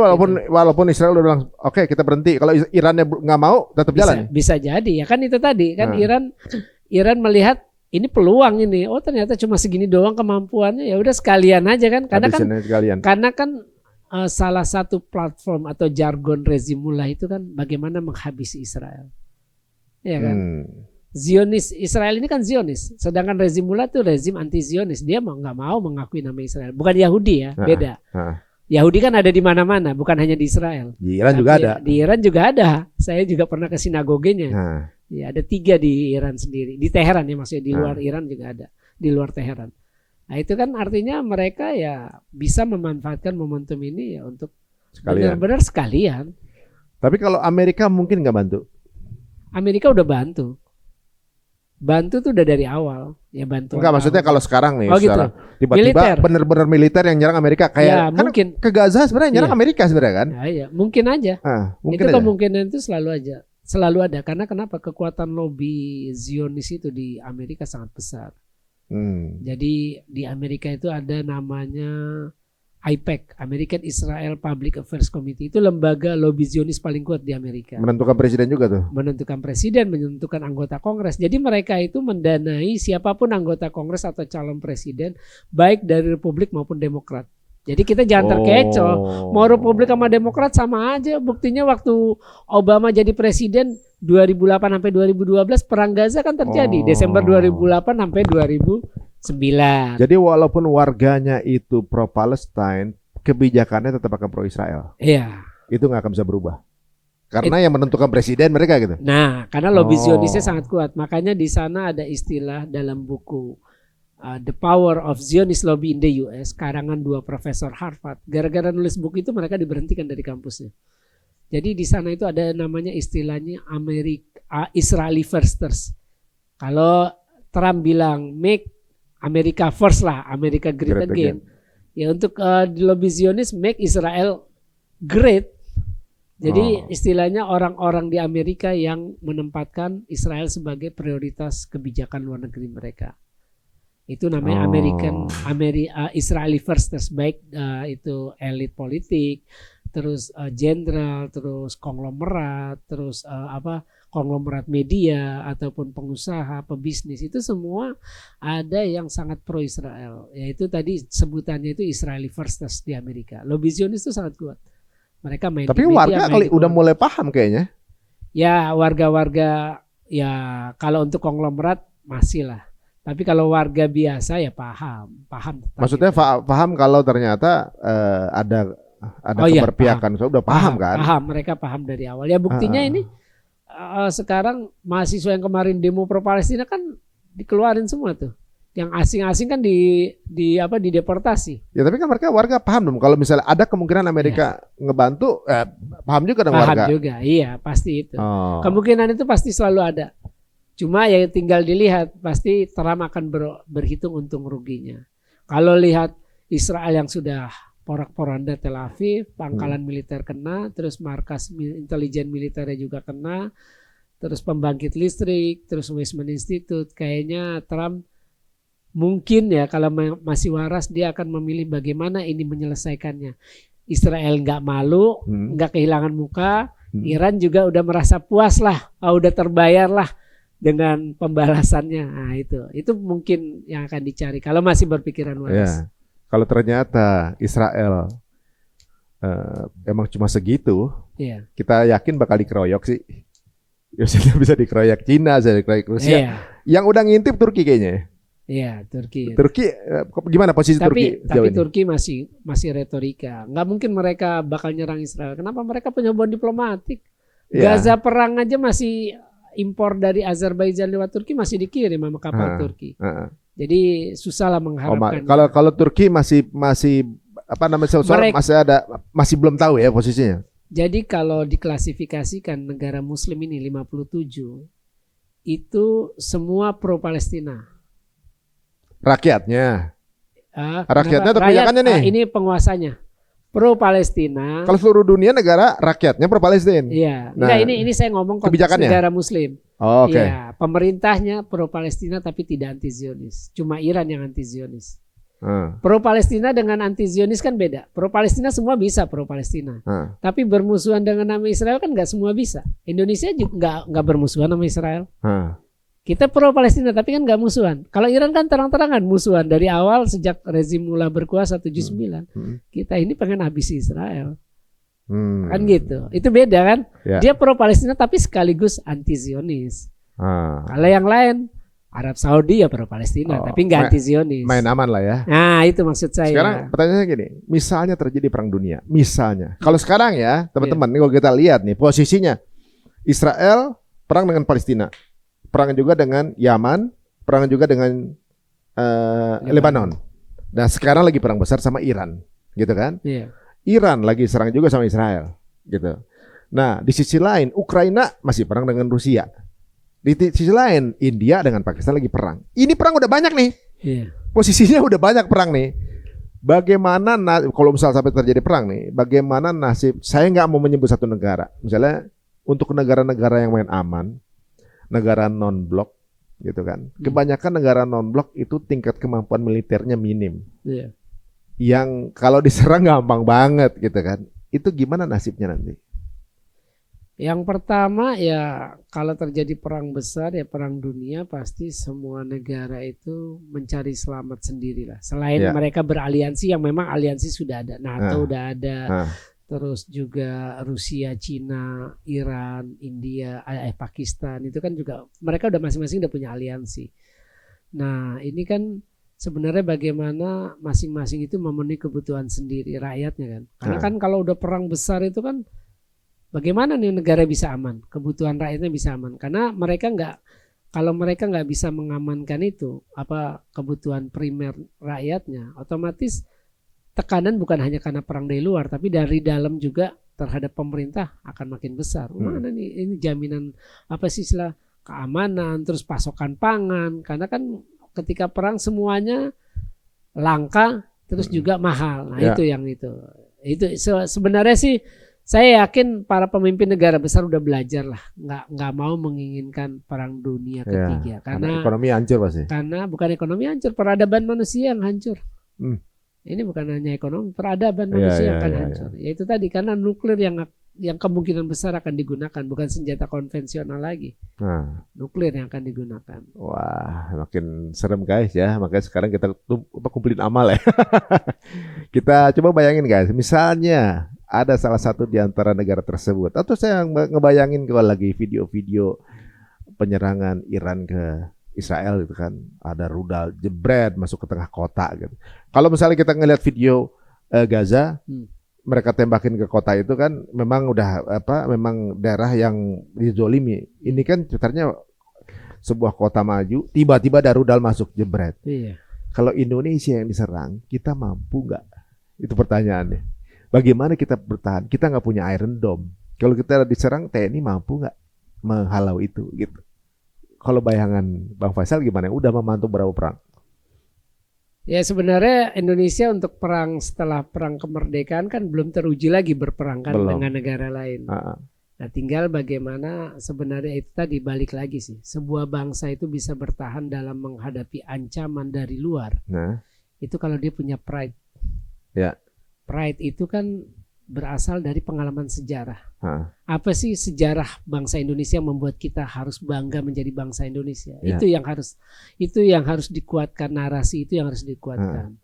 walaupun Israel udah bilang oke, kita berhenti. Kalau Irannya nggak mau tetap jalan. Bisa jadi ya kan itu tadi kan Iran melihat ini peluang ini. Oh ternyata cuma segini doang kemampuannya. Ya udah sekalian aja kan. Karena kan salah satu platform atau jargon rezim mullah itu kan bagaimana menghabisi Israel. Ya kan. Zionis Israel ini kan Zionis. Sedangkan rezim mullah itu rezim anti Zionis. Dia nggak mau mengakui nama Israel. Bukan Yahudi ya, beda. Yahudi kan ada di mana-mana, bukan hanya di Israel. Di Iran juga ada. Di Iran juga ada. Saya juga pernah ke sinagogenya. Ya, ada 3 di Iran sendiri. Di Teheran ya maksudnya, di luar Iran juga ada. Di luar Teheran. Nah itu kan artinya mereka ya bisa memanfaatkan momentum ini ya untuk benar-benar sekalian. Tapi kalau Amerika mungkin nggak bantu? Amerika udah bantu. Bantu tuh udah dari awal ya bantu. Enggak maksudnya kalau sekarang nih gitu. Tiba-tiba benar-benar militer yang nyerang Amerika kayak ya, kan mungkin ke Gaza sebenarnya nyerang Amerika sebenarnya kan? Ya, mungkin aja. Mungkin itu kemungkinan itu selalu ada karena kenapa kekuatan lobby Zionis itu di Amerika sangat besar. Jadi di Amerika itu ada namanya AIPAC, American Israel Public Affairs Committee. Itu lembaga lobby Zionis paling kuat di Amerika. Menentukan presiden juga tuh. Menentukan presiden, menentukan anggota Kongres. Jadi mereka itu mendanai siapapun anggota Kongres atau calon presiden, baik dari Republik maupun Demokrat. Jadi kita jangan terkecoh. Mau Republik sama Demokrat sama aja. Buktinya waktu Obama jadi presiden 2008 sampai 2012 perang Gaza kan terjadi Desember 2008 sampai 2009. Jadi walaupun warganya itu pro Palestine, kebijakannya tetap akan pro Israel. Iya. Itu nggak akan bisa berubah. Karena yang menentukan presiden mereka gitu. Nah, karena lobby Oh. Zionisnya sangat kuat. Makanya di sana ada istilah dalam buku The Power of Zionist Lobby in the US, karangan 2 profesor Harvard. Gara-gara nulis buku itu mereka diberhentikan dari kampusnya. Jadi di sana itu ada namanya istilahnya Israeli Firsters. Kalau Trump bilang make America first lah, America great again. Ya untuk di lobby Zionis make Israel great. Jadi istilahnya orang-orang di Amerika yang menempatkan Israel sebagai prioritas kebijakan luar negeri mereka. Itu namanya Israeli Firsters, baik itu elit politik, terus jenderal, terus konglomerat, terus konglomerat media ataupun pengusaha, pebisnis, itu semua ada yang sangat pro Israel. Yaitu tadi sebutannya itu Israeli Firsters di Amerika. Lobby Zionis itu sangat kuat. Mereka main Tapi di media, warga kali udah mulai paham kayaknya. Ya warga-warga ya kalau untuk konglomerat masih lah. Tapi kalau warga biasa ya paham. Maksudnya paham kalau ternyata ada keberpihakan. Paham. So, udah paham kan? Paham, mereka paham dari awal. Ya buktinya ini sekarang mahasiswa yang kemarin demo pro Palestina kan dikeluarin semua tuh. Yang asing-asing kan dideportasi. Ya tapi kan mereka warga paham dong. Kalau misalnya ada kemungkinan Amerika ngebantu, paham juga dong warga. Paham juga, iya pasti itu. Kemungkinan itu pasti selalu ada. Cuma ya tinggal dilihat, pasti Trump akan berhitung untung ruginya. Kalau lihat Israel yang sudah porak-poranda Tel Aviv, pangkalan militer kena, terus markas intelijen militernya juga kena, terus pembangkit listrik, terus Weizmann Institute, kayaknya Trump mungkin ya kalau masih waras dia akan memilih bagaimana ini menyelesaikannya. Israel nggak malu, nggak kehilangan muka, Iran juga udah merasa puas lah, udah terbayar lah dengan pembalasannya. Nah itu mungkin yang akan dicari kalau masih berpikiran waras. Ya. Kalau ternyata Israel emang cuma segitu, kita yakin bakal dikeroyok sih. Biasanya bisa dikeroyok Cina, bisa dikeroyok Rusia. Yang udah ngintip Turki kayaknya. Iya, Turki. Turki gimana posisi Turki? Tapi Turki masih retorika. Nggak mungkin mereka bakal nyerang Israel. Kenapa? Mereka punya hubungan diplomatik. Gaza perang aja masih impor dari Azerbaijan lewat Turki masih dikirim sama kapal Turki. Jadi susah lah mengharapkan. Kalau Turki masih masih belum tahu ya posisinya. Jadi kalau diklasifikasikan negara Muslim ini 57 itu semua pro Palestina. Rakyatnya atau kebijakannya nih? Ini penguasanya pro Palestina. Kalau seluruh dunia negara rakyatnya pro Palestina. Iya. Nah, ini saya ngomong konteks negara Muslim. Oke. Iya, pemerintahnya pro Palestina tapi tidak anti Zionis. Cuma Iran yang anti Zionis. Pro Palestina dengan anti Zionis kan beda. Pro Palestina semua bisa pro Palestina. Tapi bermusuhan dengan nama Israel kan nggak semua bisa. Indonesia juga nggak bermusuhan sama Israel. Kita pro Palestina tapi kan nggak musuhan. Kalau Iran kan terang-terangan musuhan dari awal sejak rezim mula berkuasa 79. Kita ini pengen habisi Israel. Kan gitu. Itu beda kan? Dia pro Palestina tapi sekaligus anti Zionis. Kalau yang lain Arab Saudi ya pro Palestina tapi nggak anti Zionis. Main aman lah ya. Nah itu maksud saya. Sekarang pertanyaannya gini, misalnya terjadi perang dunia, misalnya. Kalau sekarang ya teman-teman, kalau kita lihat nih posisinya Israel perang dengan Palestina. Perang juga dengan Yaman, perang juga dengan Lebanon. Dan sekarang lagi perang besar sama Iran, gitu kan? Iran lagi serang juga sama Israel, gitu. Nah, di sisi lain Ukraina masih perang dengan Rusia. Di sisi lain India dengan Pakistan lagi perang. Ini perang udah banyak nih. Posisinya udah banyak perang nih. Bagaimana kalau misal sampai terjadi perang nih, bagaimana nasib? Saya nggak mau menyebut satu negara. Misalnya untuk negara-negara yang main aman, negara non-blok gitu kan. Kebanyakan negara non-blok itu tingkat kemampuan militernya minim. Yang kalau diserang gampang banget gitu kan. Itu gimana nasibnya nanti? Yang pertama ya kalau terjadi perang besar ya perang dunia pasti semua negara itu mencari selamat sendirilah. Selain mereka beraliansi yang memang aliansi sudah ada. NATO udah ada. Terus juga Rusia, Cina, Iran, India, Pakistan itu kan juga mereka udah masing-masing udah punya aliansi. Nah ini kan sebenarnya bagaimana masing-masing itu memenuhi kebutuhan sendiri rakyatnya kan. Karena Nah. kan kalau udah perang besar itu kan bagaimana nih negara bisa aman, kebutuhan rakyatnya bisa aman. Karena kalau mereka nggak bisa mengamankan itu apa kebutuhan primer rakyatnya, otomatis tekanan bukan hanya karena perang dari luar, tapi dari dalam juga terhadap pemerintah akan makin besar. Mana nih ini jaminan apa sih istilah keamanan, terus pasokan pangan, karena kan ketika perang semuanya langka, terus juga mahal. Nah Ya. itu sebenarnya sih saya yakin para pemimpin negara besar udah belajar lah, nggak mau menginginkan perang dunia ketiga, karena ekonomi hancur pasti. karena bukan ekonomi hancur, peradaban manusia yang hancur. Hmm. Ini bukan hanya ekonomi, peradaban Iya, manusia iya, akan iya, hancur. Ya itu tadi karena nuklir yang kemungkinan besar akan digunakan, bukan senjata konvensional lagi. Nah, Nuklir yang akan digunakan. wah, makin serem guys ya. Makanya sekarang kita kumpulin amal ya. Kita coba bayangin guys, misalnya ada salah satu di antara negara tersebut, atau saya ngebayangin kalau lagi video-video penyerangan Iran ke Israel gitu kan, ada rudal jebret masuk ke tengah kota gitu. Kalau misalnya kita ngelihat video Gaza, mereka tembakin ke kota itu kan memang udah memang daerah yang dizolimi. Ini kan ceritanya sebuah kota maju, tiba-tiba ada rudal masuk jebret. Iya. Kalau Indonesia yang diserang, kita mampu nggak? Itu pertanyaannya. Bagaimana kita bertahan? Kita nggak punya Iron Dome. Kalau kita diserang, TNI mampu nggak menghalau itu gitu? Kalau bayangan Bang Faisal gimana? Udah memantau berapa perang? Ya sebenarnya Indonesia untuk perang setelah perang kemerdekaan kan belum teruji lagi berperang kan Belum. dengan negara lain. Nah tinggal bagaimana sebenarnya itu tadi balik lagi sih. Sebuah bangsa itu bisa bertahan dalam menghadapi ancaman dari luar. Nah, Itu kalau dia punya pride. ya. Pride itu kan berasal dari pengalaman sejarah. Ah. Apa sih sejarah bangsa Indonesia yang membuat kita harus bangga menjadi bangsa Indonesia? Ya. Itu yang harus dikuatkan, narasi itu yang harus dikuatkan.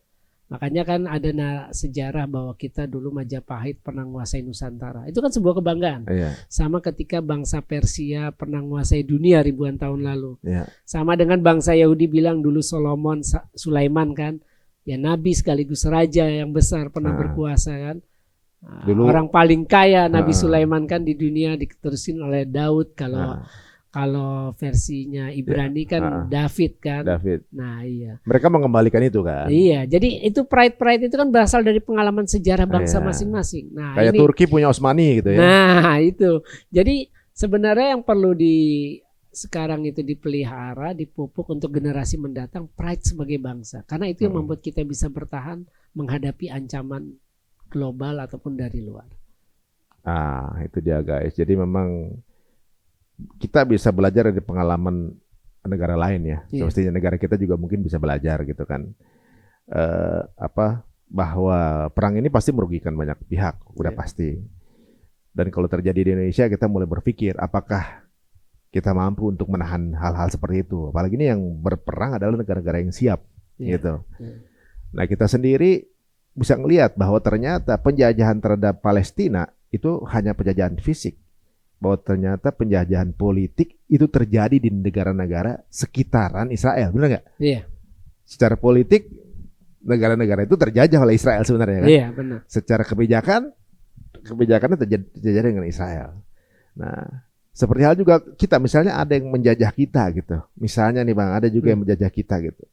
Makanya kan ada sejarah bahwa kita dulu Majapahit pernah menguasai Nusantara. Itu kan sebuah kebanggaan. Iya. Sama ketika bangsa Persia pernah menguasai dunia ribuan tahun lalu. Iya. Sama dengan bangsa Yahudi bilang dulu Solomon, Sulaiman kan, ya nabi sekaligus raja yang besar pernah berkuasa kan. Dulu, orang paling kaya Nabi Sulaiman kan di dunia diterusin oleh Daud, kalau versinya Ibrani kan David kan. David. Nah iya. Mereka mengembalikan itu kan. Iya, jadi itu pride itu kan berasal dari pengalaman sejarah bangsa masing-masing. Nah, kayak ini, Turki punya Osmani gitu ya. Nah, itu. Jadi sebenarnya yang perlu sekarang itu dipelihara, dipupuk untuk generasi mendatang pride sebagai bangsa. Karena itu yang membuat kita bisa bertahan menghadapi ancaman global ataupun dari luar. Itu dia guys. Jadi memang kita bisa belajar dari pengalaman negara lain ya. Iya. Semestinya negara kita juga mungkin bisa belajar gitu kan. Bahwa perang ini pasti merugikan banyak pihak, udah pasti. Dan kalau terjadi di Indonesia, kita mulai berpikir apakah kita mampu untuk menahan hal-hal seperti itu. Apalagi ini yang berperang adalah negara-negara yang siap, gitu. Nah, kita sendiri bisa ngelihat bahwa ternyata penjajahan terhadap Palestina itu hanya penjajahan fisik, bahwa ternyata penjajahan politik itu terjadi di negara-negara sekitaran Israel, benar nggak? Iya. Secara politik negara-negara itu terjajah oleh Israel sebenarnya kan? Iya, benar. Secara kebijakannya terjadi dengan Israel. Nah, seperti hal juga kita misalnya ada yang menjajah kita gitu. Misalnya nih Bang, ada juga yang menjajah kita gitu.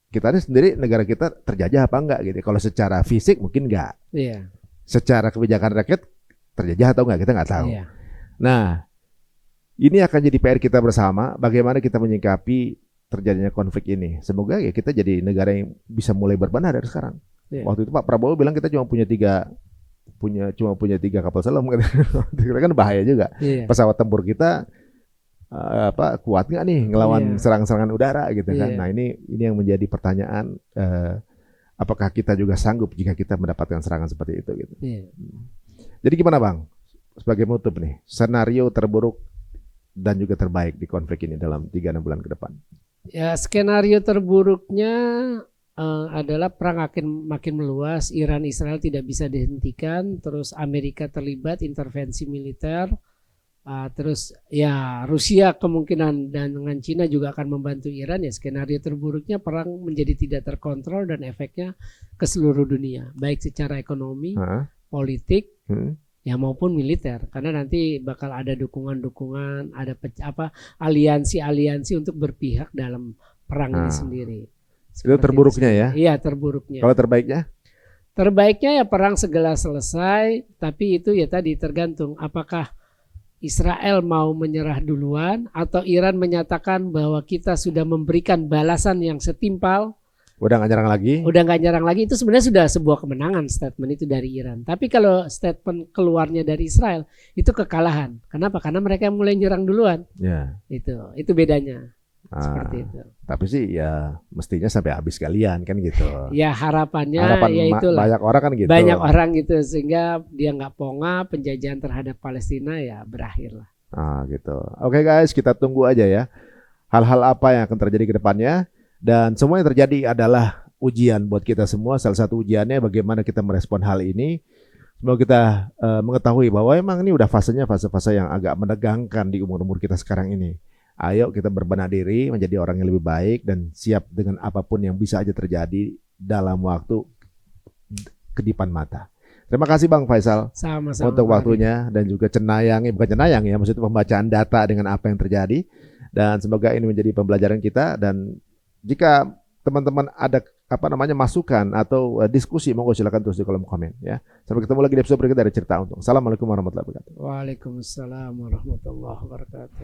Kita ini sendiri negara kita terjajah apa enggak gitu. Kalau secara fisik mungkin enggak. Iya. Secara kebijakan rakyat terjajah atau enggak kita enggak tahu. Iya. Nah, ini akan jadi PR kita bersama bagaimana kita menyikapi terjadinya konflik ini. Semoga ya kita jadi negara yang bisa mulai berbenah dari sekarang. Iya. Waktu itu Pak Prabowo bilang kita cuma punya tiga kapal selam kan bahaya juga. Iya. Pesawat tempur kita kuat nggak nih ngelawan serangan-serangan udara gitu kan. Nah ini yang menjadi pertanyaan, apakah kita juga sanggup jika kita mendapatkan serangan seperti itu gitu. Jadi gimana Bang, sebagai penutup nih, senario terburuk dan juga terbaik di konflik ini dalam 3-6 bulan ke depan? Ya, skenario terburuknya adalah perang akan makin meluas, Iran Israel tidak bisa dihentikan, terus Amerika terlibat intervensi militer, Terus ya Rusia kemungkinan dan dengan Cina juga akan membantu Iran, ya skenario terburuknya perang menjadi tidak terkontrol dan efeknya ke seluruh dunia, baik secara ekonomi, politik, ya maupun militer, karena nanti bakal ada dukungan-dukungan, ada aliansi-aliansi untuk berpihak dalam perang ini sendiri. Itu terburuknya ya? Iya, terburuknya. Kalau terbaiknya? Terbaiknya ya perang segera selesai, tapi itu ya tadi tergantung apakah Israel mau menyerah duluan atau Iran menyatakan bahwa kita sudah memberikan balasan yang setimpal. Udah nggak nyerang lagi? Udah nggak nyerang lagi, itu sebenarnya sudah sebuah kemenangan statement itu dari Iran. Tapi kalau statement keluarnya dari Israel itu kekalahan. Kenapa? Karena mereka yang mulai nyerang duluan. Ya. Itu bedanya. Seperti itu. Tapi sih ya mestinya sampai habis kalian kan gitu. Ya harapan ya itulah. Banyak orang kan gitu. Banyak orang gitu sehingga dia nggak ponga, penjajahan terhadap Palestina ya berakhir lah. Gitu. Oke guys, kita tunggu aja ya. Hal-hal apa yang akan terjadi ke depannya, dan semua yang terjadi adalah ujian buat kita semua. Salah satu ujiannya bagaimana kita merespon hal ini. Semoga kita mengetahui bahwa emang ini udah fasenya fase-fase yang agak menegangkan di umur-umur kita sekarang ini. Ayo kita berbenah diri menjadi orang yang lebih baik dan siap dengan apapun yang bisa aja terjadi dalam waktu kedipan mata. Terima kasih Bang Faisal. Sama-sama untuk waktunya dan juga bukan cenayang ya, maksudnya pembacaan data dengan apa yang terjadi, dan semoga ini menjadi pembelajaran kita. Dan jika teman-teman ada masukan atau diskusi, monggo silakan tulis di kolom komen ya. Sampai ketemu lagi di episode berikutnya dari Cerita Untung. Assalamualaikum warahmatullahi wabarakatuh. Waalaikumsalam warahmatullahi wabarakatuh.